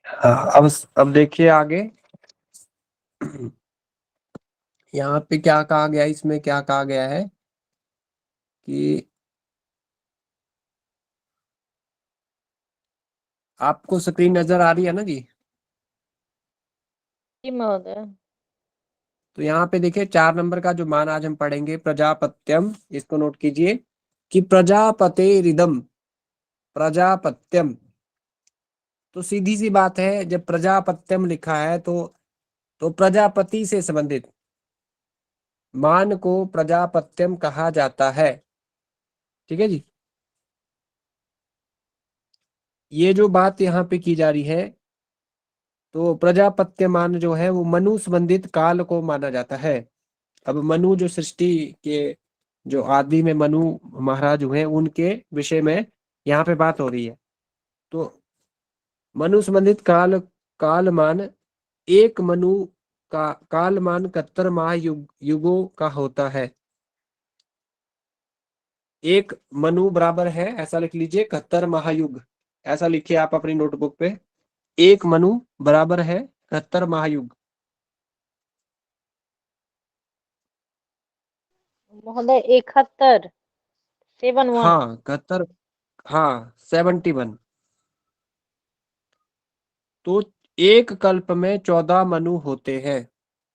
S1: हाँ, अब देखिए आगे, यहाँ पे क्या कहा गया है, इसमें क्या कहा गया है कि आपको स्क्रीन नजर आ रही है ना जी।
S2: जी महोदय।
S1: तो यहाँ पे देखिए 4 नंबर का जो मान आज हम पढ़ेंगे प्रजापत्यम, इसको नोट कीजिए कि प्रजापते रिदम, प्रजापत्यम। तो सीधी सी बात है, जब प्रजापत्यम लिखा है तो प्रजापति से संबंधित मान को प्रजापत्यम कहा जाता है। ठीक है जी। ये जो बात यहाँ पे की जा रही है, तो प्रजापत्य मान जो है वो मनु संबंधित काल को माना जाता है। अब मनु जो सृष्टि के जो आदि में मनु महाराज हुए उनके विषय में यहाँ पे बात हो रही है। तो मनु संबंधित कालमान एक मनु का कालमान 71 महायुगों का होता है। एक मनु बराबर है, ऐसा लिख लीजिए, 71 महायुग। ऐसा लिखिए आप अपनी नोटबुक पे, एक मनु बराबर है 71 महायुग।
S2: महोदय 71 71।
S1: हाँ 71, हाँ 71। तो एक कल्प में 14 मनु होते हैं।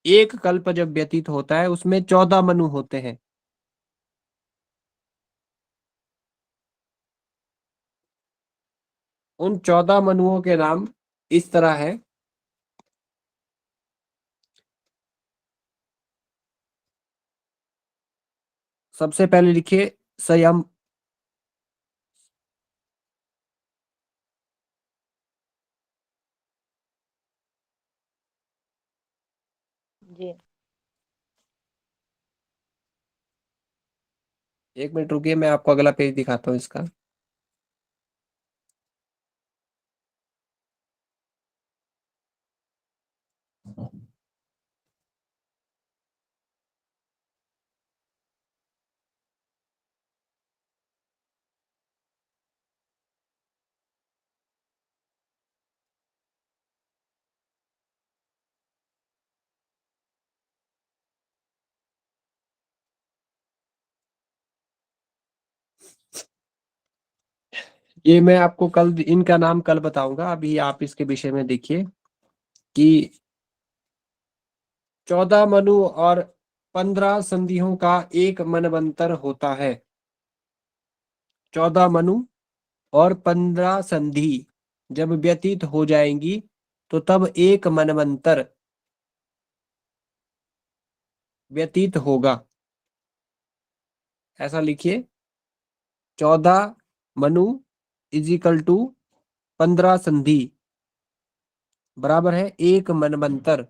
S1: एक कल्प जब व्यतीत होता है उसमें 14 मनु होते हैं। उन 14 मनुओं के नाम इस तरह है। सबसे पहले लिखिए संयम।
S2: जी।
S1: एक मिनट रुकिए, मैं आपको अगला पेज दिखाता हूँ इसका। ये मैं आपको कल इनका नाम कल बताऊंगा, अभी आप इसके विषय में देखिए कि 14 मनु और 15 संधियों का एक मनवंतर होता है। 14 मनु और 15 संधि जब व्यतीत हो जाएंगी तो तब एक मनवंतर व्यतीत होगा। ऐसा लिखिए, 14 मनु इजिकल टू 15 संधि बराबर है एक मनवंतर।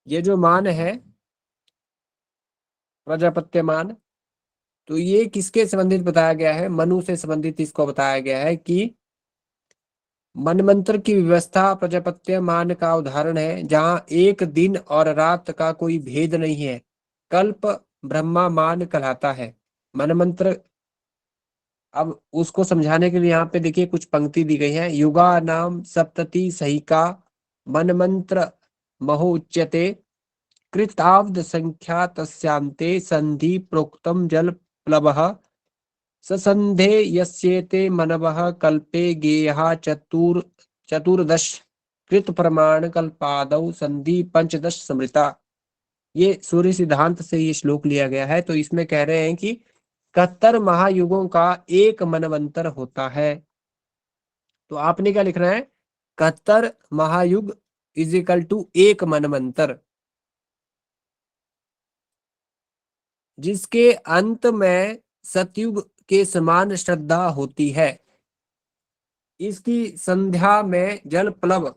S1: ये जो मान है प्रजापत्य मान, तो ये किसके संबंधित बताया गया है? मनु से संबंधित इसको बताया गया है कि मनमंत्र की व्यवस्था प्रजापत्य मान का उदाहरण है, जहां एक दिन और रात का कोई भेद नहीं है। कल्प ब्रह्मा मान कहलाता है। मनमंत्र, अब उसको समझाने के लिए यहाँ पे देखिए कुछ पंक्ति दी गई है। युगा नाम सप्तति सहिका मनमंत्र महो उच्यते कृताब्द संख्या तस्यांते संधि प्रोक्तम जल प्लवः ससंधे यस्येते मनवः कल्पे गेयः चतुर्दश कृत प्रमाण कल्पादौ संधि पंचदश समृता। ये सूर्य सिद्धांत से ये श्लोक लिया गया है। तो इसमें कह रहे हैं कि 71 महायुगों का एक मनवंतर होता है। तो आपने क्या लिखना है? 71 महायुग इज इक्वल टू एक मनवंतर, जिसके अंत में सतयुग के समान श्रद्धा होती है। इसकी संध्या में जल प्लव,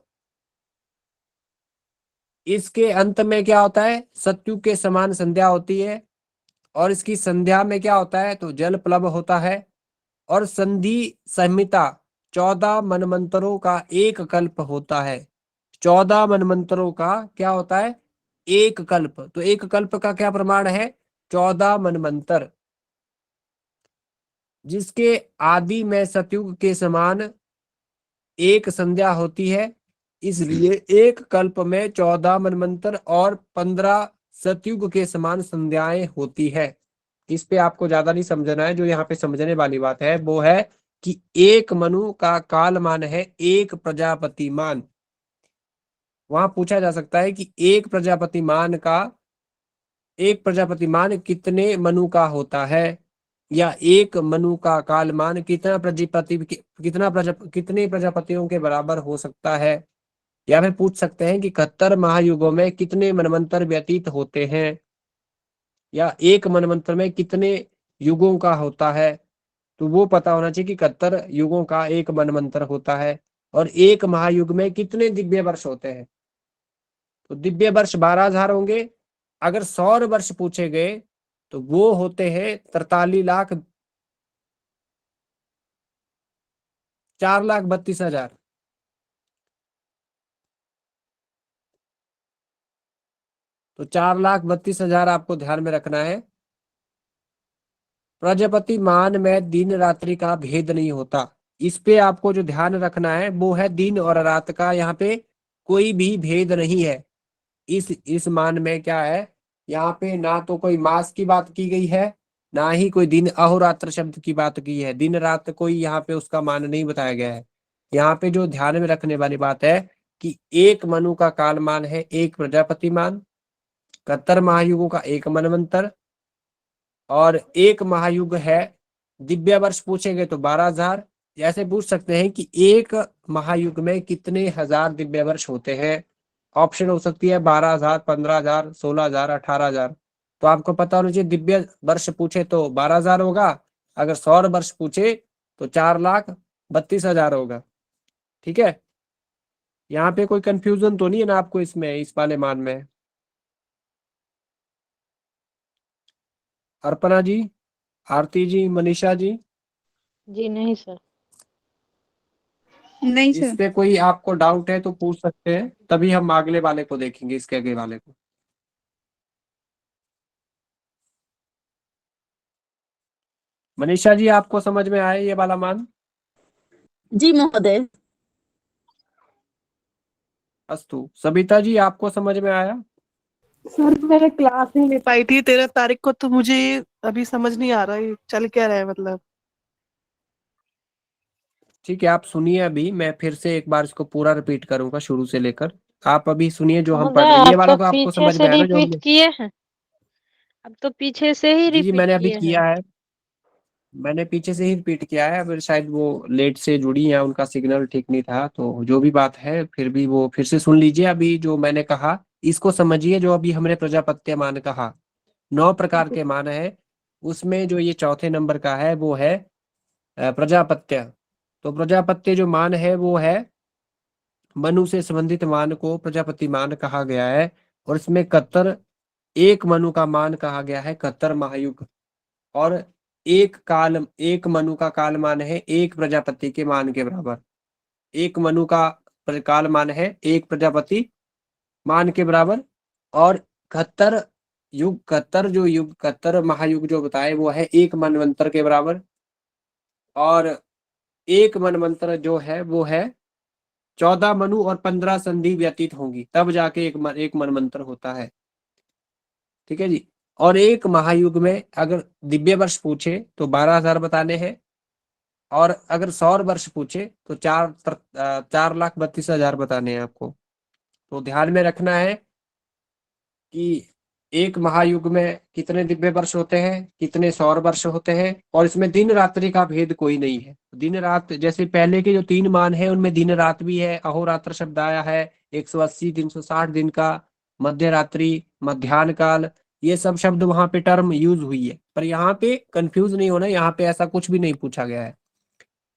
S1: इसके अंत में क्या होता है? सतयुग के समान संध्या होती है। और इसकी संध्या में क्या होता है? तो जल प्लव होता है। और संधि संहिता 14 मनमंत्रों का एक कल्प होता है। 14 मनमंत्रों का क्या होता है? एक कल्प। तो एक कल्प का क्या प्रमाण है? 14 मनमंत्र, जिसके आदि में सतयुग के समान एक संध्या होती है। इसलिए एक कल्प में 14 मनमंत्र और 15 सतयुग के समान संध्याएं होती है। इस पे आपको ज्यादा नहीं समझना है। जो यहाँ पे समझने वाली बात है वो है कि एक मनु का काल मान है एक प्रजापति मान। वहां पूछा जा सकता है कि एक प्रजापति मान कितने मनु का होता है, या एक मनु का कालमान कितने प्रजापतियों के बराबर हो सकता है। या फिर पूछ सकते हैं कि 71 महायुगों में कितने मनवंतर व्यतीत होते हैं, या एक मनवंतर में कितने युगों का होता है, तो वो पता होना चाहिए कि 71 युगों का एक मनवंतर होता है। और एक महायुग में कितने दिव्य वर्ष होते हैं? तो दिव्य वर्ष 12,000 होंगे। अगर सौर वर्ष पूछे गए तो वो होते हैं 43,00,000 4,32,000। तो 4,32,000 आपको ध्यान में रखना है। प्रजापति मान में दिन रात्रि का भेद नहीं होता। इस पे आपको जो ध्यान रखना है वो है दिन और रात का, यहाँ पे कोई भी भेद नहीं है। इस मान में क्या है, यहाँ पे ना तो कोई मास की बात की गई है, ना ही कोई दिन अहोरात्र शब्द की बात की है। दिन रात कोई यहाँ पे उसका मान नहीं बताया गया है। यहाँ पे जो ध्यान में रखने वाली बात है कि एक मनु का काल मान है एक प्रजापति मान, 71 महायुगों का एक मनवंतर, और एक महायुग है। दिव्य वर्ष पूछेंगे तो 12,000। ऐसे पूछ सकते हैं कि एक महायुग में कितने हजार दिव्य वर्ष होते हैं। ऑप्शन हो सकती है 12,000, 15,000, 16,000, 18,000। तो आपको पता होना चाहिए दिव्य वर्ष पूछे तो 12,000 होगा, अगर सौर वर्ष पूछे तो 4,32,000 होगा। ठीक है, यहाँ पे कोई कंफ्यूजन तो नहीं है ना आपको इसमें, इस वाले मान में? अर्पणा जी, आरती जी, मनीषा जी,
S2: जी नहीं सर।
S3: नहीं
S1: इस
S3: सर।
S1: पे कोई आपको डाउट है तो पूछ सकते हैं, तभी हम अगले वाले को देखेंगे, इसके आगे वाले को। मनीषा जी, आपको समझ में आया ये वाला मान?
S5: जी महोदय।
S1: अस्तु। सबिता जी, आपको समझ में आया?
S4: सर मैंने क्लास नहीं ले पाई थी 13 तारीख को, तो मुझे अभी समझ नहीं आ रहा है चल क्या रहा है मतलब।
S1: ठीक है, आप सुनिए, अभी मैं फिर से एक बार इसको पूरा रिपीट करूंगा शुरू से लेकर। आप अभी सुनिए जो हम पढ़
S2: महोदय
S1: रहे हैं, ये
S2: आप
S1: वाला
S2: तो
S1: तो आपको
S2: पीछे
S1: समझ
S2: से
S1: में आया ना जो
S2: रिपीट
S1: हमने?
S2: किए हैं, अब तो पीछे से ही
S1: जी जी,
S2: रिपीट
S1: मैंने अभी
S2: किए हैं।
S1: किया है। मैंने पीछे से ही रिपीट किया है, फिर शायद वो लेट से जुड़ी या उनका सिग्नल ठीक नहीं था, तो जो भी बात है फिर भी वो फिर से सुन लीजिए। अभी जो मैंने कहा इसको समझिए। जो अभी हमने प्रजापत्य मान कहा, 9 प्रकार के मान है, उसमें जो ये चौथे नंबर का है वो है प्रजापत्य। तो प्रजापत्य जो मान है वो है मनु से संबंधित मान को प्रजापति मान कहा गया है। और इसमें 71 एक मनु का मान कहा गया है, 71 महायुग। और एक मनु का काल मान है एक प्रजापति के मान के बराबर। एक मनु का काल मान है एक प्रजापति मान के बराबर। और 71 महायुग जो बताए वो है एक मनवंतर के बराबर। और एक मनवंतर जो है वो है 14 मनु और 15 संधि व्यतीत होंगी, तब जाके एक मनवंतर होता है। ठीक है जी। और एक महायुग में अगर दिव्य वर्ष पूछे तो 12,000 बताने हैं, और अगर सौर वर्ष पूछे तो 4,32,000 बताने हैं आपको। तो ध्यान में रखना है कि एक महायुग में कितने दिव्य वर्ष होते हैं, कितने सौर वर्ष होते हैं, और इसमें दिन रात्रि का भेद कोई नहीं है। दिन रात जैसे पहले के जो 3 मान है उनमें दिन रात भी है, अहोरात्र शब्द आया है, 180 360 दिन का, मध्य रात्रि, मध्याह्न काल, ये सब शब्द वहां पे टर्म यूज हुई है। पर यहाँ पे कंफ्यूज नहीं होना, यहाँ पे ऐसा कुछ भी नहीं पूछा गया है।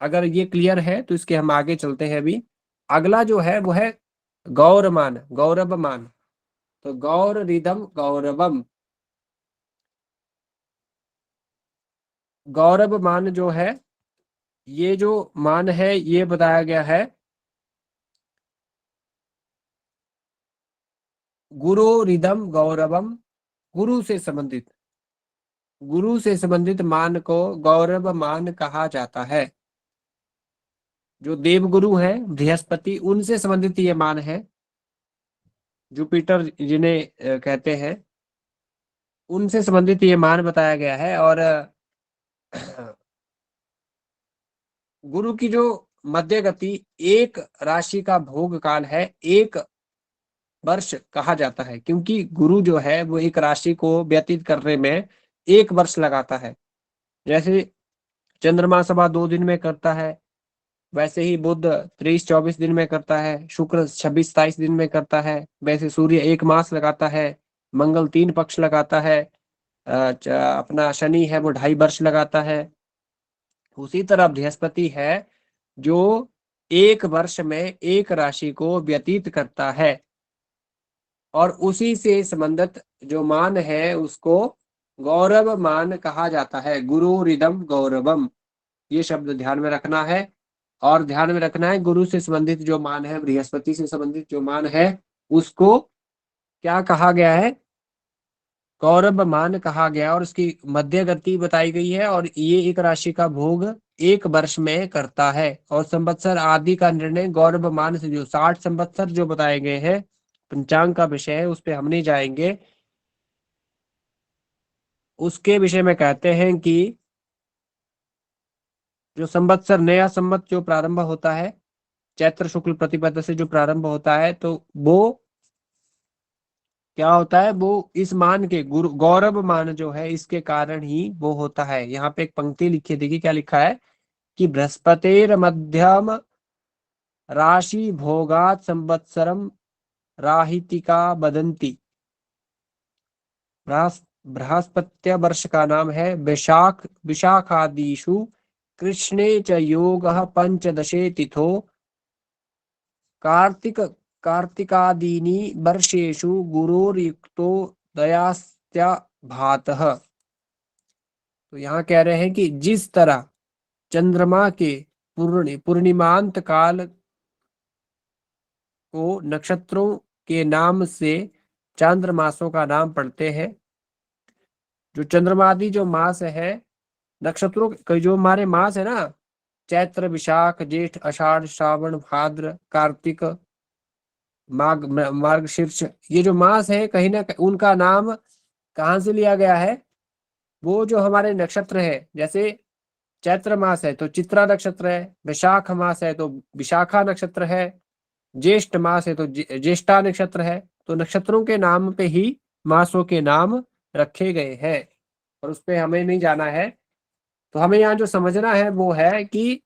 S1: अगर ये क्लियर है तो इसके हम आगे चलते हैं। अभी अगला जो है वो है गौरमान, गौरवमान। तो गौर रिदम गौरवम, गौरव मान जो है, ये जो मान है ये बताया गया है गुरु रिदम गौरवम, गुरु से संबंधित, गुरु से संबंधित मान को गौरव मान कहा जाता है। जो देव गुरु है बृहस्पति, उनसे संबंधित ये मान है। जुपिटर जिन्हें कहते हैं, उनसे संबंधित ये मान बताया गया है। और गुरु की जो मध्य गति एक राशि का भोग काल है, एक वर्ष कहा जाता है, क्योंकि गुरु जो है वो एक राशि को व्यतीत करने में एक वर्ष लगाता है। जैसे चंद्रमा सभा 2 दिन में करता है, वैसे ही बुध 23-24 दिन में करता है, शुक्र 26-27 दिन में करता है, वैसे सूर्य 1 मास लगाता है, मंगल 3 पक्ष लगाता है, अपना शनि है वो 2.5 वर्ष लगाता है। उसी तरह बृहस्पति है जो 1 वर्ष में एक राशि को व्यतीत करता है, और उसी से संबंधित जो मान है उसको गौरव मान कहा जाता है। गुरु रिदम गौरवम, ये शब्द ध्यान में रखना है। और ध्यान में रखना है गुरु से संबंधित जो मान है, बृहस्पति से संबंधित जो मान है, उसको क्या कहा गया है? गौरव मान कहा गया, और उसकी मध्य गति बताई गई है, और ये एक राशि का भोग 1 वर्ष में करता है। और संवत्सर आदि का निर्णय गौरव मान से, जो 60 संवत्सर जो बताए गए हैं, पंचांग का विषय है, उस पे हम नहीं जाएंगे। उसके विषय में कहते हैं कि जो संवत्सर, नया संवत जो प्रारंभ होता है चैत्र शुक्ल प्रतिपद से जो प्रारंभ होता है, तो वो क्या होता है? वो इस मान के गुरु गौरव मान जो है इसके कारण ही वो होता है। यहाँ पे एक पंक्ति लिखी है, देखिए क्या लिखा है कि बृहस्पतेर मध्यम राशि भोगात संवत्सरम राहितिका बदंती। बृहस्पत्य वर्ष का नाम है विशाख, विशाखादिषु कृष्णे च योगः पंचदशे तिथो कार्तिकादीनि वर्षेषु गुरोर्युक्तो दयास्त्य भातः। तो यहाँ कह रहे हैं कि जिस तरह चंद्रमा के पूर्णिमांत काल को नक्षत्रों के नाम से चांद्रमासों का नाम पड़ते हैं, जो चंद्रमादि जो मास है, नक्षत्रों के जो हमारे मास है ना, चैत्र, विशाख, जेठ, आषाढ़, श्रावण, भाद्र, कार्तिक, माघ, मार्गशीर्ष, ये जो मास है कहीं ना कहीं उनका नाम कहाँ से लिया गया है? वो जो हमारे नक्षत्र है, जैसे चैत्र मास है तो चित्रा नक्षत्र है, विशाख मास है तो विशाखा नक्षत्र है, ज्येष्ठ मास है तो ज्येष्ठा नक्षत्र है। तो नक्षत्रों के नाम पे ही मासों के नाम रखे गए हैं, और उस पे हमें नहीं जाना है। तो हमें यहाँ जो समझना है वो है कि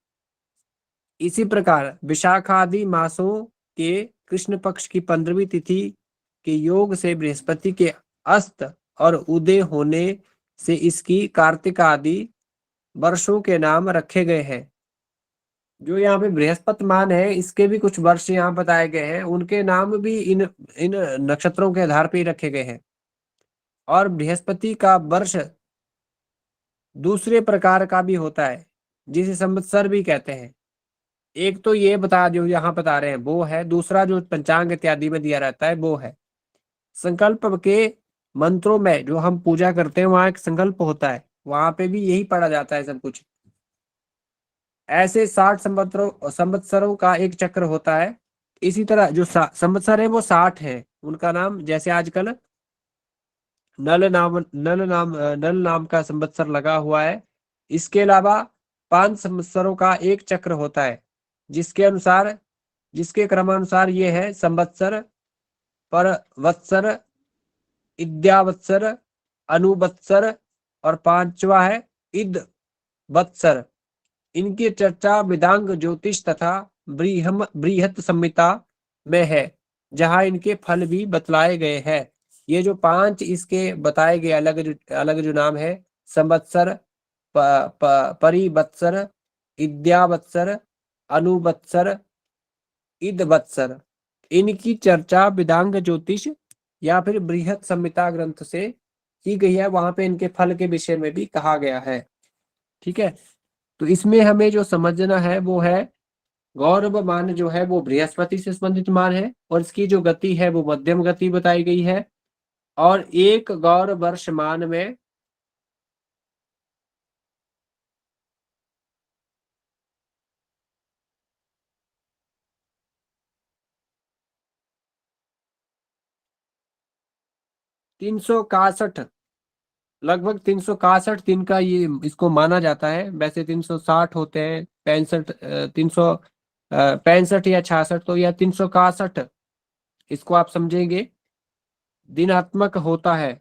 S1: इसी प्रकार विशाखादि मासों के कृष्ण पक्ष की 15वीं तिथि के योग से बृहस्पति के अस्त और उदय होने से इसकी कार्तिक आदि वर्षों के नाम रखे गए हैं। जो यहाँ पे बृहस्पति मान है, इसके भी कुछ वर्ष यहाँ बताए गए हैं, उनके नाम भी इन इन नक्षत्रों के आधार पर ही रखे गए हैं। और बृहस्पति का वर्ष दूसरे प्रकार का भी होता है, जिसे संवत्सर भी कहते हैं। एक तो ये बता, जो यहाँ बता रहे हैं वो है, दूसरा जो पंचांग इत्यादि में दिया रहता है वो है। संकल्प के मंत्रों में जो हम पूजा करते हैं वहां एक संकल्प होता है, वहां पे भी यही पढ़ा जाता है सब कुछ। ऐसे 60 संवत्सरों का एक चक्र होता है। इसी तरह जो संवत्सर है वो 60 है, उनका नाम जैसे आजकल नल नाम का संवत्सर लगा हुआ है। इसके अलावा 5 संवत्सरों का एक चक्र होता है, जिसके क्रमानुसार ये है संवत्सर, पर वत्सर, इद्यावत्सर, अनुवत्सर, और 5वां है इद वत्सर। इनकी चर्चा वेदांग ज्योतिष तथा बृहत संहिता में है, जहां इनके फल भी बतलाए गए हैं। ये जो 5 इसके बताए गए अलग अलग जो नाम है, संवत्सर, परिवत्सर, इद्यावत्सर, अनुवत्सर, इदवत्सर, इनकी चर्चा वेदांग ज्योतिष या फिर बृहत संहिता ग्रंथ से की गई है। वहां पे इनके फल के विषय में भी कहा गया है। ठीक है, तो इसमें हमें जो समझना है वो है गौरव मान जो है वो बृहस्पति से संबंधित मान है, और इसकी जो गति है वो मध्यम गति बताई गई है। और एक गौर वर्ष मान में लगभग 361 दिन का ये इसको माना जाता है। वैसे 360 होते हैं, 65, 365 या 66, तो यह 361 इसको आप समझेंगे दिनात्मक होता है।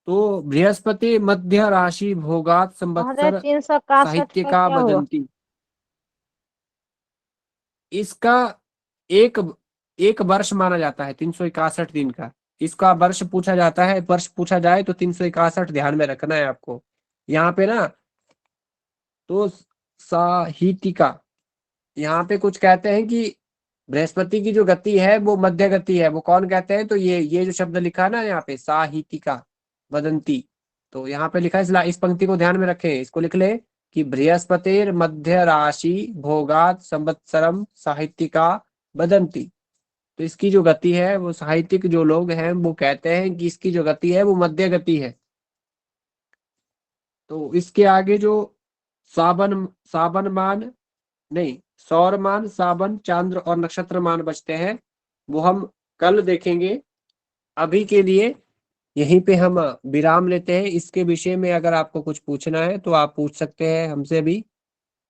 S1: तो बृहस्पति मध्य राशि भोगात संवत्सर
S2: 361
S1: साहित्य
S2: का
S1: का
S2: क्या हुआ?
S1: बदंती। इसका एक एक वर्ष माना जाता है 361 दिन का, इसका वर्ष पूछा जाता है, वर्ष पूछा जाए तो 361 ध्यान में रखना है आपको यहाँ पे ना। तो साहितिका, यहाँ पे कुछ कहते हैं कि बृहस्पति की जो गति है वो मध्य गति है, वो कौन कहते हैं? तो ये जो शब्द लिखा है ना यहाँ पे, साहितिका वदंती, तो यहाँ पे लिखा है, इस पंक्ति को ध्यान में रखें, इसको लिख ले कि बृहस्पतिर मध्य राशि भोगात संवत्सरम साहित्यिका वदंती। तो इसकी जो गति है वो साहित्यिक जो लोग हैं वो कहते हैं कि इसकी जो गति है वो मध्य गति है। तो इसके आगे जो सावन मान नहीं, सौरमान, सावन, चांद्र और नक्षत्र मान बचते हैं वो हम कल देखेंगे। अभी के लिए यहीं पे हम विराम लेते हैं। इसके विषय में अगर आपको कुछ पूछना है तो आप पूछ सकते हैं हमसे भी।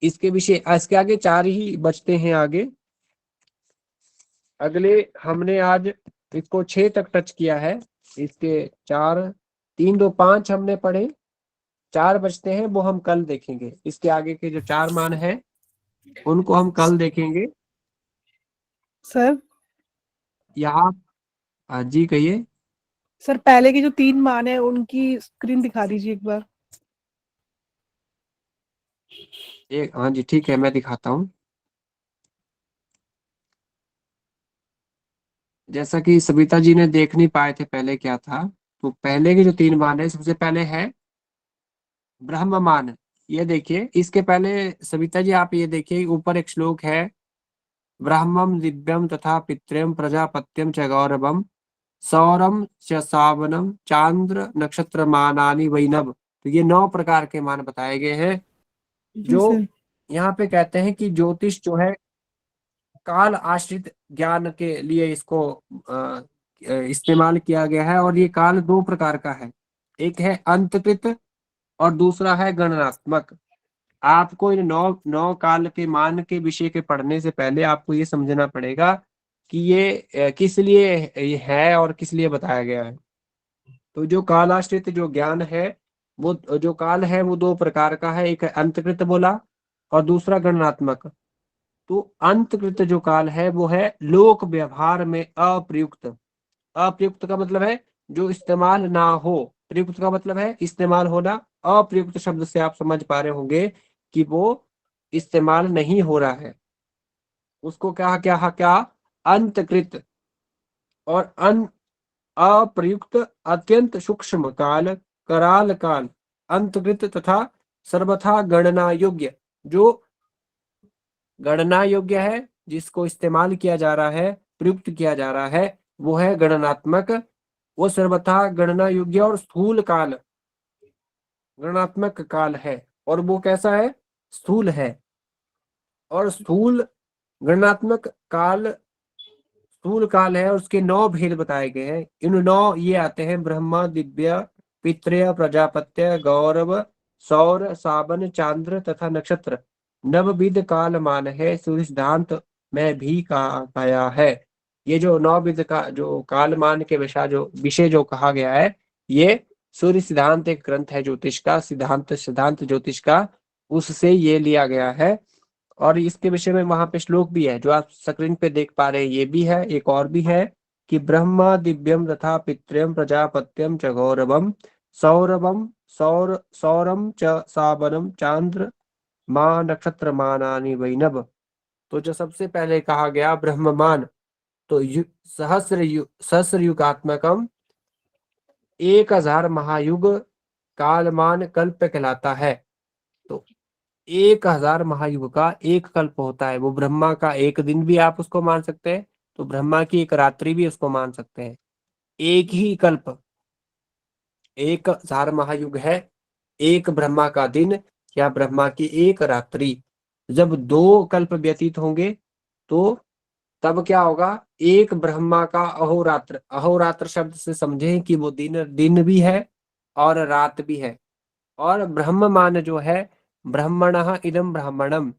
S1: इसके विषय, इसके आगे 4 ही बचते हैं आगे। अगले हमने आज इसको 6 तक टच किया है, इसके 4, 3, 2, 5 हमने पढ़े, 4 बचते हैं वो हम कल देखेंगे। इसके आगे के जो 4 मान हैं उनको हम कल देखेंगे।
S4: सर
S1: यहाँ जी कहिए।
S4: सर पहले की जो 3 मान है उनकी स्क्रीन दिखा दीजिए एक बार।
S1: हाँ जी ठीक है, मैं दिखाता हूँ। जैसा कि सविता जी ने देख नहीं पाए थे पहले क्या था, तो पहले के जो 3 मान है, सबसे पहले है ब्रह्ममान। ये देखिए, इसके पहले सविता जी आप ये देखिए, ऊपर एक श्लोक है, ब्रह्मम दिव्यम तथा पितृम प्रजापत्यम च गौरवम सौरम च सावनम चांद्र नक्षत्र मानानि वैनव। तो ये 9 प्रकार के मान बताए गए हैं। जो यहाँ पे कहते हैं कि ज्योतिष जो है काल आश्रित ज्ञान के लिए इसको इस्तेमाल किया गया है, और ये काल 2 प्रकार का है, एक है अंतकृत और दूसरा है गणनात्मक। आपको इन 9 काल के मान के विषय के पढ़ने से पहले आपको ये समझना पड़ेगा कि ये किस लिए ये है और किस लिए बताया गया है। तो जो कालाश्रित जो ज्ञान है, वो जो काल है वो 2 प्रकार का है, एक है अंतकृत बोला और दूसरा गणनात्मक। तो अंतकृत जो काल है वो है लोक व्यवहार में अप्रयुक्त। अप्रयुक्त का मतलब है जो इस्तेमाल ना हो, प्रयुक्त का मतलब है इस्तेमाल होना। अप्रयुक्त शब्द से आप समझ पा रहे होंगे कि वो इस्तेमाल नहीं हो रहा है, उसको क्या क्या क्या अंतकृत। और अप्रयुक्त अत्यंत सूक्ष्म काल, कराल काल, अंतकृत तथा सर्वथा गणना योग्य। जो गणना योग्य है, जिसको इस्तेमाल किया जा रहा है, प्रयुक्त किया जा रहा है, वो है गणनात्मक। वो सर्वथा गणना योग्य और स्थूल काल गणनात्मक काल है। और वो कैसा है? स्थूल है। और स्थूल गणनात्मक काल स्थूल काल है, उसके 9 भेद बताए गए हैं। इन 9 ये आते हैं, ब्रह्मा, दिव्य, पितृय, प्रजापत्य, गौरव, सौर, सावन, चांद्र तथा नक्षत्र। नवविध काल मान है, सूर्य सिद्धांत में भी कहा गया है। ये जो 9 विध का जो काल मान के विषय जो कहा गया है, ये सूर्य सिद्धांत एक ग्रंथ है ज्योतिष का, सिद्धांत ज्योतिष का, उससे ये लिया गया है। और इसके विषय में वहां पे श्लोक भी है जो आप स्क्रीन पे देख पा रहे हैं। ये भी है, एक और भी है कि ब्रह्मा दिव्यम तथा पितृम प्रजापत्यम च गौरवम सौरम च सावनम चांद्र मां नक्षत्र मानानि वैनव। तो जो सबसे पहले कहा गया ब्रह्ममान, तो सहस्र युगात्मकम 1000 महायुग कालमान कल्प कहलाता है। तो 1000 महायुग का एक कल्प होता है। वो ब्रह्मा का एक दिन भी आप उसको मान सकते हैं, तो ब्रह्मा की एक रात्रि भी उसको मान सकते हैं। एक ही कल्प 1000 महायुग है, एक ब्रह्मा का दिन या ब्रह्मा की एक रात्रि। जब 2 कल्प व्यतीत होंगे तो तब क्या होगा? एक ब्रह्मा का अहोरात्र। अहोरात्र शब्द से समझें कि वो दिन भी है और रात भी है। और ब्रह्ममान जो है, ब्रह्मणः इदम ब्राह्मणम,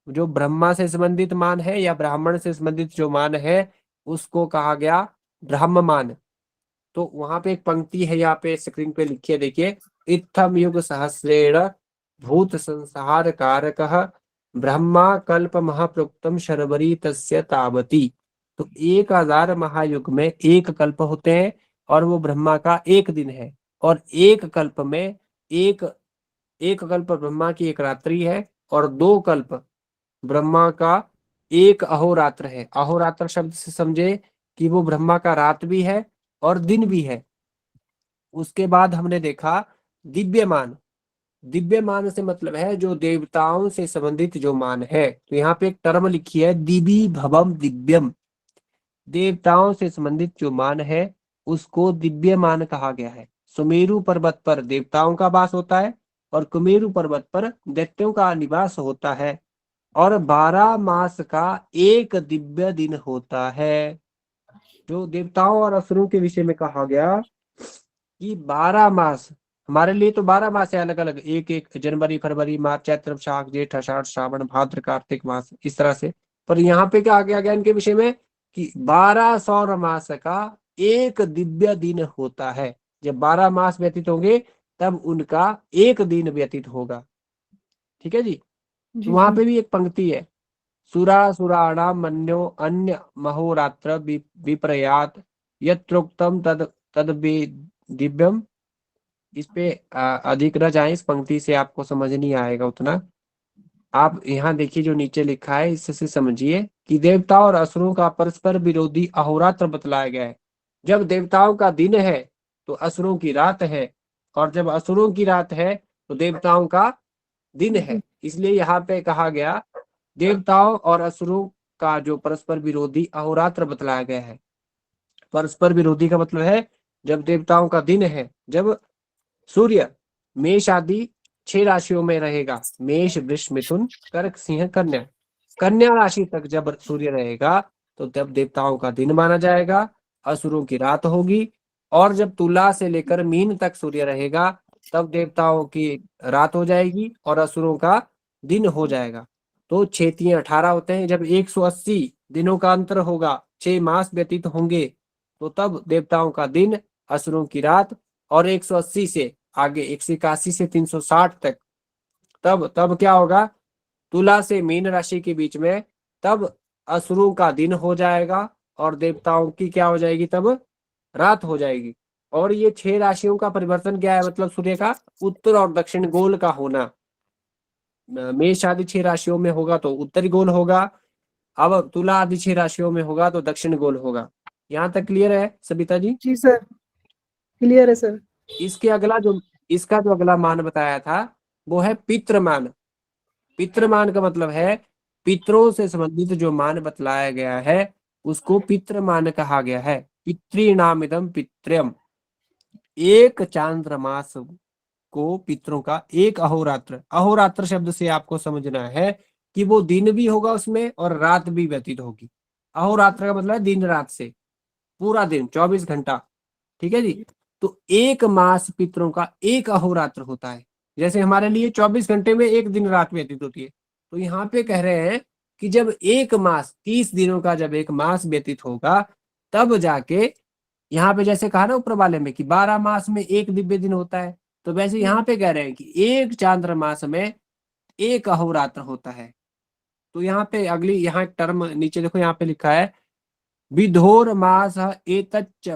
S1: जो ब्रह्मा से संबंधित मान है या ब्राह्मण से संबंधित जो मान है उसको कहा गया ब्रह्ममान। तो वहां पे एक पंक्ति है, यहाँ पे स्क्रीन पे लिखिए, देखिए, इत्थम युग सहस्रेण भूत संसार कारकः ब्रह्मा कल्प महाप्रोक्तम शर्वरी तस्य तावती। तो 1000 महायुग में एक कल्प होते हैं और वो ब्रह्मा का एक दिन है। और एक कल्प में एक कल्प ब्रह्मा की एक रात्रि है और 2 कल्प ब्रह्मा का एक अहोरात्र है। अहोरात्र शब्द से समझे कि वो ब्रह्मा का रात भी है और दिन भी है। उसके बाद हमने देखा दिव्यमान। दिव्यमान से मतलब है जो देवताओं से संबंधित जो मान है। तो यहाँ पे एक टर्म लिखी है दिवी भवम दिव्यम। देवताओं से संबंधित जो मान है उसको दिव्य मान कहा गया है। सुमेरु पर्वत पर देवताओं का वास होता है और कुमेरु पर्वत पर दैत्यों का निवास होता है। और 12 मास का एक दिव्य दिन होता है। जो देवताओं और असुरों के विषय में कहा गया कि 12 मास, हमारे लिए तो 12 मास है अलग अलग, एक जनवरी फरवरी मार्च चैत्र वैशाख जेठ आषाढ़ श्रावण भाद्र कार्तिक मास, इस तरह से। पर यहाँ पे क्या गया इनके विषय में कि 12 सौर मास का एक दिव्य दिन होता है। जब 12 मास व्यतीत होंगे तब उनका एक दिन व्यतीत होगा। ठीक है जी। तो वहां पे भी एक पंक्ति है, सुरासुराणाम मन्यो अन्य महोरात्र विप्रयात यत्रोक्तम तद दिव्यम। इस पे अधिक न जाए, इस पंक्ति से आपको समझ नहीं आएगा उतना। आप यहाँ देखिए जो नीचे लिखा है इससे समझिए कि देवता और असुरों का परस्पर विरोधी अहोरात्र बतलाया गया है। जब देवताओं का दिन है तो असुरों की रात है, और जब असुरों की रात है तो देवताओं का दिन है। इसलिए यहाँ पे कहा गया देवताओं और असुरों का जो परस्पर विरोधी अहोरात्र बतलाया गया है। परस्पर विरोधी का मतलब है जब देवताओं का दिन है, जब सूर्य मेष आदि 6 राशियों में रहेगा, मेष वृष मिथुन कर्क सिंह कन्या, कन्या राशि तक जब सूर्य रहेगा तो तब देवताओं का दिन माना जाएगा, असुरों की रात होगी। और जब तुला से लेकर मीन तक सूर्य रहेगा तब देवताओं की रात हो जाएगी और असुरों का दिन हो जाएगा। तो 6 3 18 होते हैं। जब 180 दिनों का अंतर होगा, 6 मास व्यतीत होंगे, तो तब देवताओं का दिन, असुरों की रात, और 180 से आगे 181 से 360 तक तब क्या होगा, तुला से मीन राशि के बीच में तब असुरों का दिन हो जाएगा और देवताओं की क्या हो जाएगी, तब रात हो जाएगी। और ये 6 राशियों का परिवर्तन क्या है, मतलब सूर्य का उत्तर और दक्षिण गोल का होना। मेष आदि 6 राशियों में होगा तो उत्तरी गोल होगा, अब तुला आदि 6 राशियों में होगा तो दक्षिण गोल होगा। यहाँ तक क्लियर है सबिता जी?
S4: जी सर, क्लियर है सर।
S1: इसका जो अगला मान बताया था वो है पितृमान। पितृमान का मतलब है पितरों से संबंधित जो मान बतलाया गया है उसको पितृमान कहा गया है। पितृणाम इदम पितृम, एक चांद्रमास को पितरों का एक अहोरात्र। अहोरात्र शब्द से आपको समझना है कि वो दिन भी होगा उसमें और रात भी व्यतीत होगी। अहोरात्र का मतलब है दिन रात से, पूरा दिन 24 घंटा। ठीक है जी। तो एक मास पितरों का एक अहोरात्र होता है। जैसे हमारे लिए 24 घंटे में एक दिन रात व्यतीत होती है, तो यहाँ पे कह रहे हैं कि जब एक मास 30 दिनों का जब एक मास व्यतीत होगा तब जाके, यहाँ पे जैसे कहा ना ऊपर वाले में कि 12 मास में एक दिव्य दिन होता है, तो वैसे यहाँ पे कह रहे हैं कि एक चांद्र मास में एक अहोरात्र होता है। तो यहाँ पे अगली, यहाँ एक टर्म नीचे देखो, यहाँ पे लिखा है विधोर मास एतच्च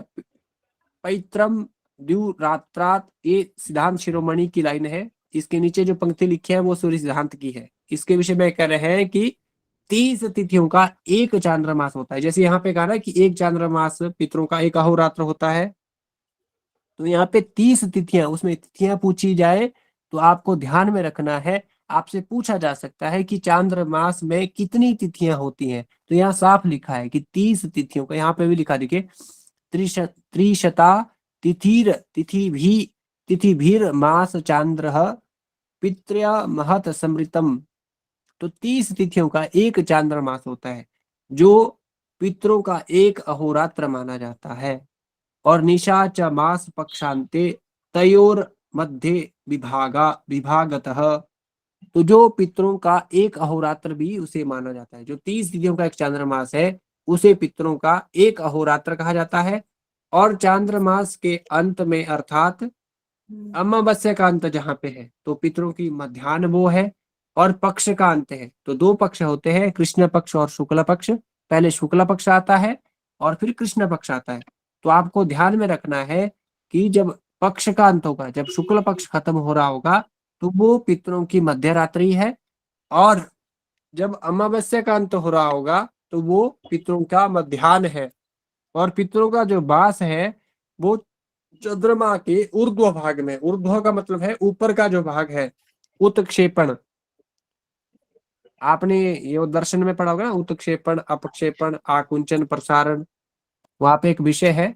S1: पैत्रम द्युरात्रात। ये सिद्धांत शिरोमणि की लाइन है। इसके नीचे जो पंक्ति लिखी है वो सूर्य सिद्धांत की है। इसके विषय में कह रहे हैं कि 30 तिथियों का एक चांद्रमास होता है। जैसे यहाँ पे कहा ना कि एक चांद्रमास पितरों का एक अहोरात्र होता है, तो यहाँ पे 30 तिथियां, उसमें तिथियां पूछी जाए तो आपको ध्यान में रखना है, आपसे पूछा जा सकता है कि चांद्रमास में कितनी तिथियां होती हैं। तो यहाँ साफ लिखा है कि 30 तिथियों का, यहाँ पे भी लिखा देखिए त्रिशता तिथिभीर मास चांद्र पितृ महत समृतम। तो 30 तिथियों का एक चांद्रमास होता है जो पितरों का एक अहोरात्र माना जाता है। और निशाच मास पक्षांते तयोर मध्य विभागतः। तो जो पितरों का एक अहोरात्र भी उसे माना जाता है। जो 30 तिथियों का एक चांद्रमास है उसे पितरों का एक अहोरात्र कहा जाता है। और चांद्रमास के अंत में अर्थात अमावस्या का अंत जहाँ पे है तो पितरों की मध्याह्न वो है, और पक्ष का अंत है। तो 2 पक्ष होते हैं, कृष्ण पक्ष और शुक्ल पक्ष। पहले शुक्ल पक्ष आता है और फिर कृष्ण पक्ष आता है। तो आपको ध्यान में रखना है कि जब पक्ष का अंत होगा, जब शुक्ल पक्ष खत्म हो रहा होगा, तो वो पितरों की मध्य रात्रि है, और जब अमावस्या का अंत हो रहा होगा तो वो पितरों का मध्याह्न है। और पितरों का जो वास है वो चंद्रमा के ऊर्ध्व भाग में, ऊर्ध्व का मतलब है ऊपर का जो भाग है, उत्क्षेपण। आपने ये दर्शन में पढ़ा होगा ना, उत्क्षेपण, अपक्षेपण, आकुंचन, प्रसारण। वहां पे एक विषय है,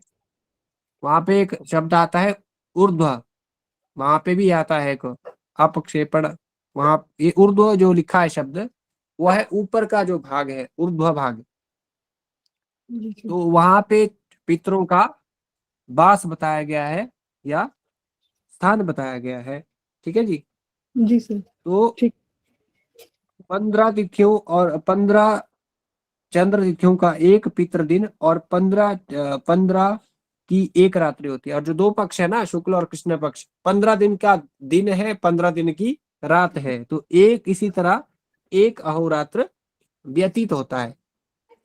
S1: वहां पे एक शब्द आता है ऊर्ध्व, वहां पे भी आता है एक अपक्षेपण। वहां ये ऊर्ध्व जो लिखा है शब्द, वो है ऊपर का जो भाग है, ऊर्ध्व भाग।
S4: जी सर।
S1: तो वहां पे पितरों का वास बताया गया है या स्थान बताया गया है। ठीक है जी।
S4: जी सर।
S1: तो
S4: ठीक।
S1: 15 तिथियों और 15 चंद्र तिथियों का एक पितृ दिन और 15 की एक रात्रि होती है। और जो दो पक्ष है ना, शुक्ल और कृष्ण पक्ष, 15 दिन का दिन है, 15 दिन की रात है। तो एक इसी तरह एक अहोरात्र व्यतीत होता है।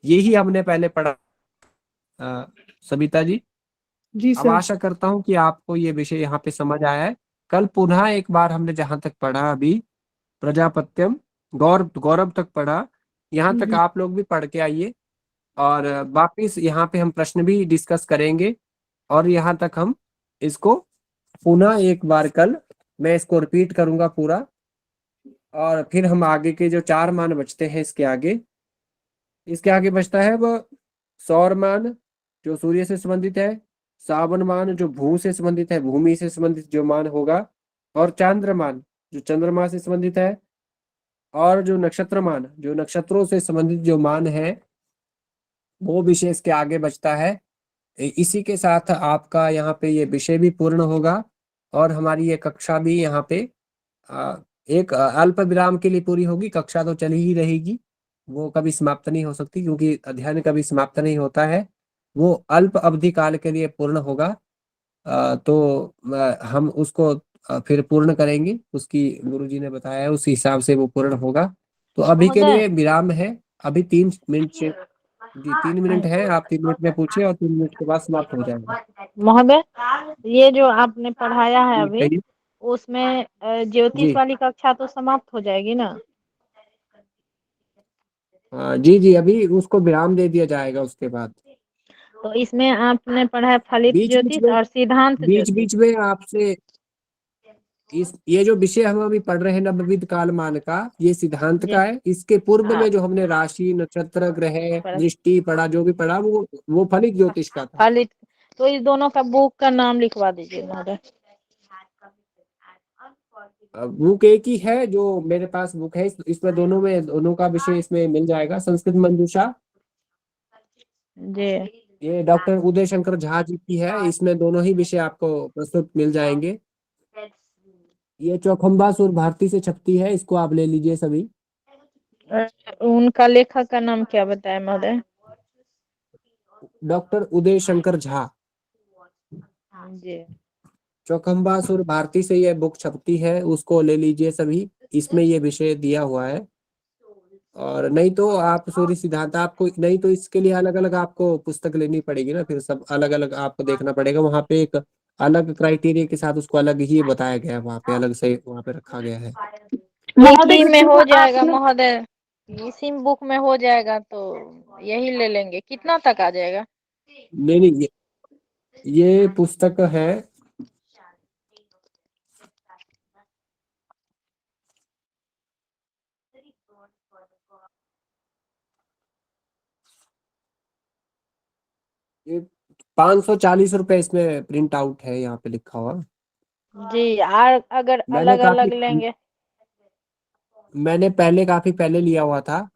S1: यही हमने पहले पढ़ा सविता जी।
S4: जी
S1: अब
S4: सर।
S1: आशा करता हूं कि आपको ये विषय यहाँ पे समझ आया है। कल पुनः एक बार हमने जहां तक पढ़ा अभी, प्रजापत्यम गौरव गौरव तक पढ़ा, यहाँ तक
S4: जी
S1: आप लोग भी पढ़ के आइए। और वापिस यहाँ पे हम प्रश्न भी डिस्कस करेंगे, और यहाँ तक हम इसको पुनः एक बार कल मैं इसको रिपीट करूंगा पूरा। और फिर हम आगे के जो 4 मान बचते हैं, इसके आगे बचता है वह सौर मान जो सूर्य से संबंधित है, सावन मान जो भू से संबंधित है, भूमि से संबंधित जो मान होगा, और चांद्रमान जो चंद्रमा से संबंधित है, और जो नक्षत्र मान जो नक्षत्रों से संबंधित जो मान है, वो विषय इसके आगे बचता है। इसी के साथ आपका यहाँ पे ये विषय भी पूर्ण होगा, और हमारी ये कक्षा भी यहाँ पे एक अल्प विराम के लिए पूरी होगी। कक्षा तो चली ही रहेगी, वो कभी समाप्त नहीं हो सकती, क्योंकि अध्ययन कभी समाप्त नहीं होता है, वो अल्प अवधि काल के लिए पूर्ण होगा। तो हम उसको फिर पूर्ण करेंगे, उसकी गुरुजी ने बताया है, उस हिसाब से वो पूर्ण होगा। तो अभी के
S2: महोदय,
S1: लिए विराम है, अभी 3 मिनट से जी 3 मिनट है, आप 3 मिनट में पूछिए और 3 मिनट के बाद समाप्त हो जाएगा।
S2: महोदय, ये जो आपने पढ़ाया है
S1: जी
S2: अभी,
S1: कहिए।
S2: उसमें ज्योतिष
S1: जी
S2: वाली कक्षा तो समाप्त हो जाएगी ना?
S1: जी जी, अभी उसको विराम दे दिया जाएगा उसके बाद।
S2: तो इसमें आपने पढ़ा है फलित
S1: बीच बीच
S2: ज्योतिष
S1: में
S2: और सिद्धांत
S1: बीच
S2: ज्योतिष।
S1: बीच में आपसे ये जो विषय हम अभी पढ़ रहे हैं नवविध कालमान का, ये सिद्धांत
S2: जी
S1: का है। इसके पूर्व
S2: हाँ,
S1: में जो हमने राशि, नक्षत्र, ग्रह,
S2: पर
S1: दृष्टि पढ़ा, जो भी पढ़ा, वो फलित ज्योतिष का था।
S2: फलित, तो इस दोनों का बुक का नाम लिखवा दीजिए महोदय।
S1: बुक एक ही है जो मेरे पास बुक है, इसमें दोनों का विषय इसमें मिल जाएगा। संस्कृत मंजूषा,
S2: जी
S1: ये डॉक्टर उदय शंकर झा जी की है, इसमें दोनों ही विषय आपको प्रस्तुत मिल जाएंगे। ये चौखंबा सुर भारती से छपती है, इसको आप ले लीजिए सभी।
S2: उनका लेखक का नाम क्या बताया महोदय?
S1: डॉक्टर उदय शंकर झा।
S2: जी
S1: चौखंबा सुर भारती से ये बुक छपती है, उसको ले लीजिए सभी, इसमें ये विषय दिया हुआ है। और नहीं तो आप सूर्य सिद्धांत, आपको नहीं तो इसके लिए अलग अलग आपको पुस्तक लेनी पड़ेगी ना, फिर सब अलग अलग आपको देखना पड़ेगा। वहाँ पे एक अलग क्राइटेरिया के साथ उसको अलग ही बताया गया है, वहाँ पे अलग से वहाँ पे रखा गया है।
S2: इसी में हो जाएगा महोदय, इसी बुक में हो जाएगा तो यही ले लेंगे। कितना तक आ जाएगा?
S1: नहीं नहीं, ये पुस्तक है, ये 540 रुपए इसमें प्रिंट आउट है, यहाँ पे लिखा हुआ।
S2: जी, अगर
S1: मैंने
S2: अलग अलग
S1: काफी
S2: लेंगे?
S1: मैंने पहले काफी पहले लिया हुआ था,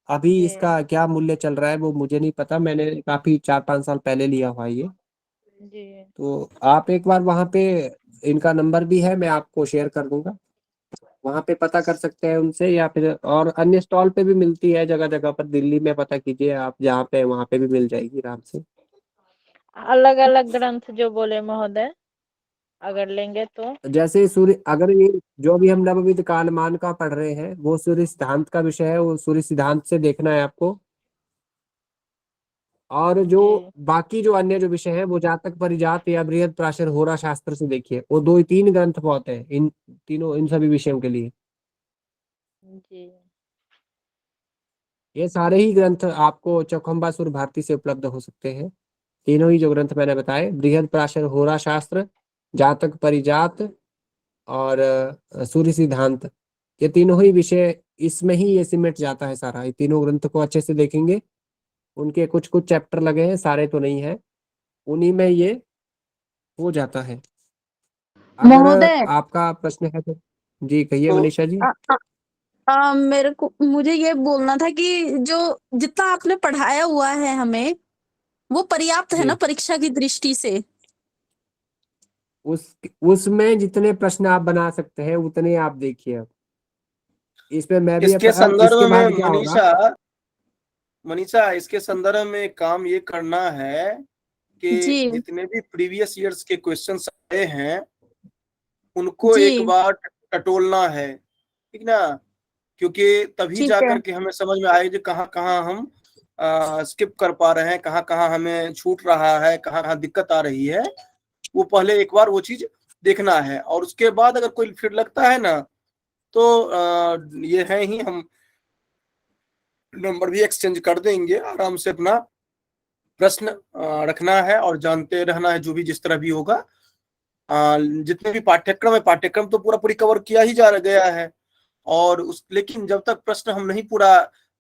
S1: अभी
S2: जी
S1: इसका क्या मूल्य चल रहा है वो मुझे नहीं पता। मैंने काफी 4-5 साल पहले लिया हुआ है ये।
S2: जी
S1: तो आप एक बार वहाँ पे, इनका नंबर भी है, मैं आपको शेयर कर दूंगा, वहाँ पे पता कर सकते हैं उनसे, या फिर और अन्य स्टॉल पे भी मिलती है जगह जगह पर। दिल्ली में पता कीजिए आप, जहाँ पे वहाँ पे भी मिल जाएगी आराम से।
S2: अलग अलग ग्रंथ जो बोले महोदय, अगर लेंगे तो?
S1: जैसे सूर्य, अगर ये जो भी हम नवविध कालमान का पढ़ रहे हैं, वो सूर्य सिद्धांत का विषय है, वो सूर्य सिद्धांत से देखना है आपको। और जो
S2: जी
S1: बाकी जो अन्य जो विषय है वो जातक परिजात या बृहद प्राचीन होरा शास्त्र से देखिए, वो 2 3 ग्रंथ बहुत है इन तीनों, इन सभी विषयों के लिए।
S2: जी
S1: ये सारे ही ग्रंथ आपको चौखंबासुर भारती से उपलब्ध हो सकते हैं। तीनों ही जो ग्रंथ मैंने बताए, बृहद प्राचीन होरा शास्त्र, जातक परिजात और सूर्य सिद्धांत, ये तीनों ही विषय इसमें ही ये सिमट जाता है सारा। ये तीनों ग्रंथ को अच्छे से देखेंगे, उनके कुछ कुछ चैप्टर लगे हैं, सारे तो नहीं है, उन्हीं में ये हो जाता है। अगर
S5: महोदय,
S1: आपका प्रश्न है तो जी कहिए
S6: तो
S1: मनीषा जी।
S5: अ, अ, मेरे को मुझे ये बोलना था कि जो जितना आपने पढ़ाया हुआ है हमें, वो पर्याप्त है ना
S1: जी,
S5: परीक्षा की दृष्टि से?
S1: उस उसमें जितने प्रश्न आप बना सकते हैं उतने आप देखिए। अब इसमें मैं भी
S6: इसके
S1: अब इसके
S6: संदर्भ में
S1: बाद क्या होगा।
S6: मनीषा इसके संदर्भ में काम ये करना है कि
S5: जी,
S6: जितने भी प्रीवियस ईयर्स के क्वेश्चंस आए हैं उनको एक
S5: जी,
S6: बार टटोलना है, ठीक ना। क्योंकि तभी
S5: ठीक
S6: जा
S5: है।
S6: करके हमें समझ में आएगी कहाँ कहाँ हम स्किप कर पा रहे हैं, कहाँ कहाँ हमें छूट रहा है, कहाँ कहाँ दिक्कत आ रही है। वो पहले एक बार वो चीज देखना है, और उसके बाद अगर कोई फिर लगता है ना तो ये है ही, हम नंबर भी एक्सचेंज कर देंगे। आराम से अपना प्रश्न रखना है और जानते रहना है, जो भी जिस तरह भी होगा। जितने भी पाठ्यक्रम है, पाठ्यक्रम तो पूरा पूरी कवर किया ही जा गया है, और उस लेकिन जब तक प्रश्न हम नहीं पूरा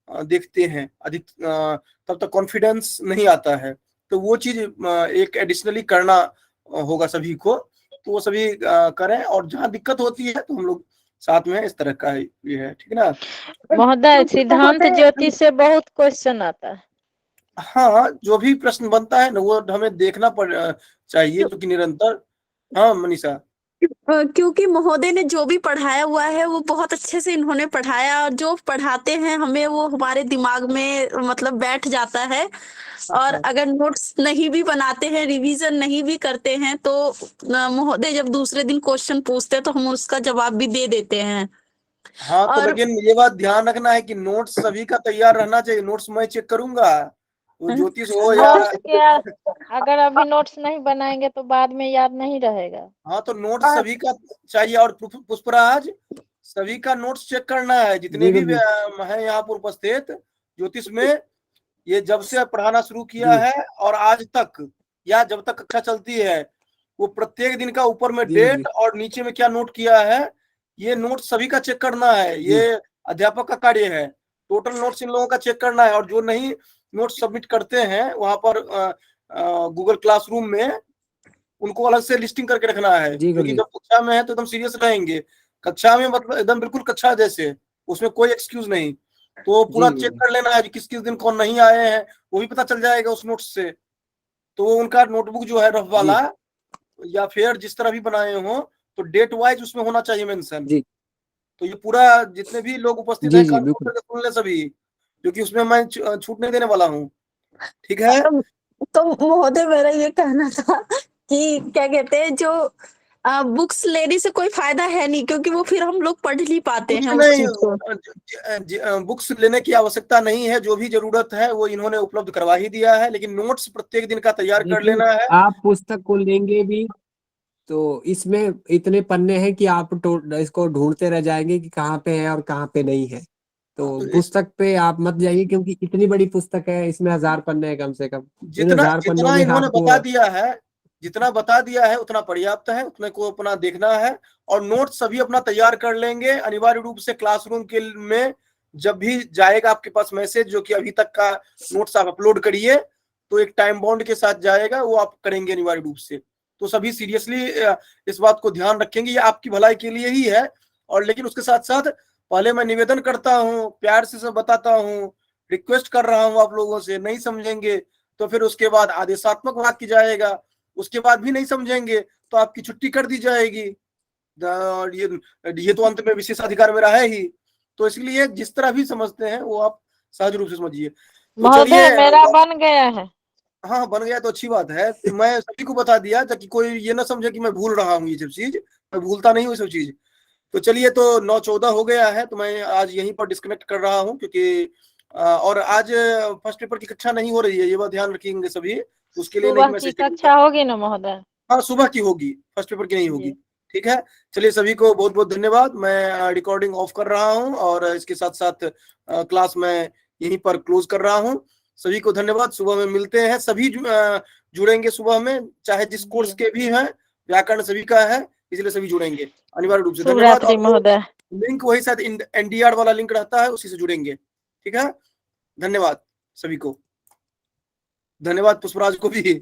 S6: देखते हैं अधिक तब तक कॉन्फिडेंस नहीं आता है। तो वो चीज एक एडिशनली करना होगा सभी को, तो वो सभी करें, और जहाँ दिक्कत होती है तो हम लोग साथ में इस तरह का ये है, ठीक है ना।
S2: महोदय,
S5: क्योंकि
S2: सिद्धांत
S5: महोदय,
S2: ज्योतिष से बहुत क्वेश्चन आता है।
S6: हाँ, जो भी प्रश्न बनता है ना वो हमें देखना चाहिए, जो कि निरंतर। हाँ मनीषा।
S5: क्योंकि महोदय ने जो भी पढ़ाया हुआ है वो बहुत अच्छे से इन्होंने पढ़ाया, और जो पढ़ाते हैं हमें वो हमारे दिमाग में मतलब बैठ जाता है। और
S6: हाँ
S5: अगर नोट्स नहीं भी बनाते हैं, रिवीजन नहीं भी करते हैं, तो महोदय जब दूसरे दिन क्वेश्चन पूछते हैं तो हम उसका जवाब भी दे देते हैं।
S6: हाँ, तो
S5: और
S6: लेकिन ये बात ध्यान रखना है कि नोट्स सभी का तैयार रहना चाहिए। नोट्स मैं चेक करूंगा, वो ज्योतिष हो या
S2: नोट्स क्या, अगर अभी नोट्स नहीं बनाएंगे तो बाद में याद नहीं रहेगा।
S6: हाँ, तो नोट्स सभी का चाहिए। और पुष्पराज, सभी का नोट्स चेक करना है, जितने
S1: जी
S6: भी
S1: गुरुजी।
S6: हैं यहाँ पर उपस्थित ज्योतिष में। ये जब से पढ़ाना शुरू किया
S1: जी
S6: है और आज तक, या जब तक कक्षा चलती है, वो प्रत्येक दिन का ऊपर में
S1: जी गुरुजी।
S6: डेट और नीचे में क्या नोट किया है, ये नोट सभी का चेक करना है।
S1: जी
S6: ये अध्यापक का कार्य है। टोटल नोट्स इन लोगों का चेक करना है, और जो नहीं नोट सबमिट करते हैं वहां पर गूगल क्लासरूम में, उनको अलग से लिस्टिंग करके रखना है।
S1: जी
S6: क्योंकि
S1: गुरुजी।
S6: जब कक्षा में है तो एकदम सीरियस रहेंगे। कक्षा में मतलब एकदम बिल्कुल कक्षा जैसे, उसमें कोई एक्सक्यूज नहीं। तो पूरा
S1: जी
S6: चेक
S1: गुरुजी।
S6: कर लेना है किस किस दिन कौन नहीं आए हैं, वो भी पता चल जाएगा उस नोट्स से। तो वो उनका नोटबुक जो है रफ
S1: जी
S6: वाला, या फिर जिस तरह भी बनाए हो, तो डेट वाइज उसमें होना चाहिए मेंशन।
S1: जी
S6: तो ये पूरा जितने भी लोग उपस्थित
S1: जी
S6: हैं
S1: जी
S6: कान खोल
S1: बिल्कुल।
S6: करके सुन ले सभी, क्योंकि उसमें मैं छूट नहीं देने वाला हूँ, ठीक है।
S5: तो महोदय मेरा ये कहना था कि क्या कहते हैं, जो बुक्स लेने से कोई फायदा है नहीं, क्योंकि वो फिर हम लोग पढ़ नहीं पाते
S6: कुछ
S5: हैं उस
S6: नहीं,
S5: चीज को।
S6: बुक्स लेने की आवश्यकता नहीं है। जो भी जरूरत है वो इन्होंने उपलब्ध करवा ही दिया है, लेकिन नोट्स प्रत्येक दिन का तैयार कर
S1: लेकिन
S6: लेना है।
S1: आप पुस्तक को लेंगे भी तो इसमें इतने पन्ने हैं कि आप इसको ढूंढते रह जाएंगे कि कहाँ पे है और कहाँ पे नहीं है।
S6: हाँ,
S1: तो
S6: तो
S1: पुस्तक पे आप मत जाइए, क्योंकि इतनी बड़ी पुस्तक है, इसमें 1000 पन्ने हैं कम से कम। इन
S6: जितना
S1: 1000 पन्नों
S6: जितना
S1: में
S6: इन्होंने
S1: आपको
S6: बता दिया है, जितना बता दिया है उतना पर्याप्त है, उतने को अपना देखना है। और नोट्स सभी अपना तैयार कर लेंगे अनिवार्य रूप से। क्लासरूम के में जब भी जाएगा आपके पास मैसेज, जो कि अभी तक का नोट्स आप अपलोड करिए, तो एक टाइम बाउंड के साथ जाएगा, वो आप करेंगे अनिवार्य रूप से। तो सभी सीरियसली इस बात को ध्यान रखेंगे, ये आपकी भलाई के लिए ही है। और लेकिन उसके साथ साथ पहले मैं निवेदन करता हूँ, प्यार से सब बताता हूँ, रिक्वेस्ट कर रहा हूँ आप लोगों से। नहीं समझेंगे तो फिर उसके बाद आदेशात्मक बात की जाएगा, उसके बाद भी नहीं समझेंगे तो आपकी छुट्टी कर दी जाएगी। ये तो अंत में विशेषाधिकार मेरा है ही। तो इसलिए जिस तरह भी समझते हैं वो आप सहज रूप से समझिए। तो
S2: महोदय,
S6: चलिए,
S2: मेरा बन गया है।
S6: हाँ बन गया तो अच्छी बात है। तो मैं सभी को बता दिया ताकि कोई ये ना समझे कि मैं भूल रहा हूँ ये सब चीज। मैं भूलता नहीं हूँ ये सब चीज। तो चलिए, तो 9:14 हो गया है, तो मैं आज यहीं पर डिस्कनेक्ट कर रहा हूँ, क्योंकि और आज फर्स्ट पेपर की कक्षा नहीं हो रही है, ये बात ध्यान रखेंगे सभी, उसके लिए नहीं
S2: सुबह की
S6: मैसेज
S2: कक्षा होगी ना महोदय?
S6: हाँ सुबह की होगी, फर्स्ट पेपर की नहीं होगी।
S2: जी।
S6: ठीक है, चलिए सभी को बहुत बहुत धन्यवाद। मैं रिकॉर्डिंग ऑफ कर रहा हूं और इसके साथ साथ क्लास में यहीं पर क्लोज कर रहा हूं। सभी को धन्यवाद, सुबह में मिलते हैं। सभी जुड़ेंगे सुबह में, चाहे जिस कोर्स
S2: जी।
S6: के भी हैं, व्याकरण सभी का है, इसलिए सभी जुड़ेंगे अनिवार्य रूप से।
S2: शुभ
S6: धन्यवाद।
S2: रात्रि
S6: और
S2: महोदय।
S6: लिंक वही शायद NDR वाला लिंक रहता है, उसी से जुड़ेंगे। ठीक है, धन्यवाद सभी को, धन्यवाद पुष्पराज को भी।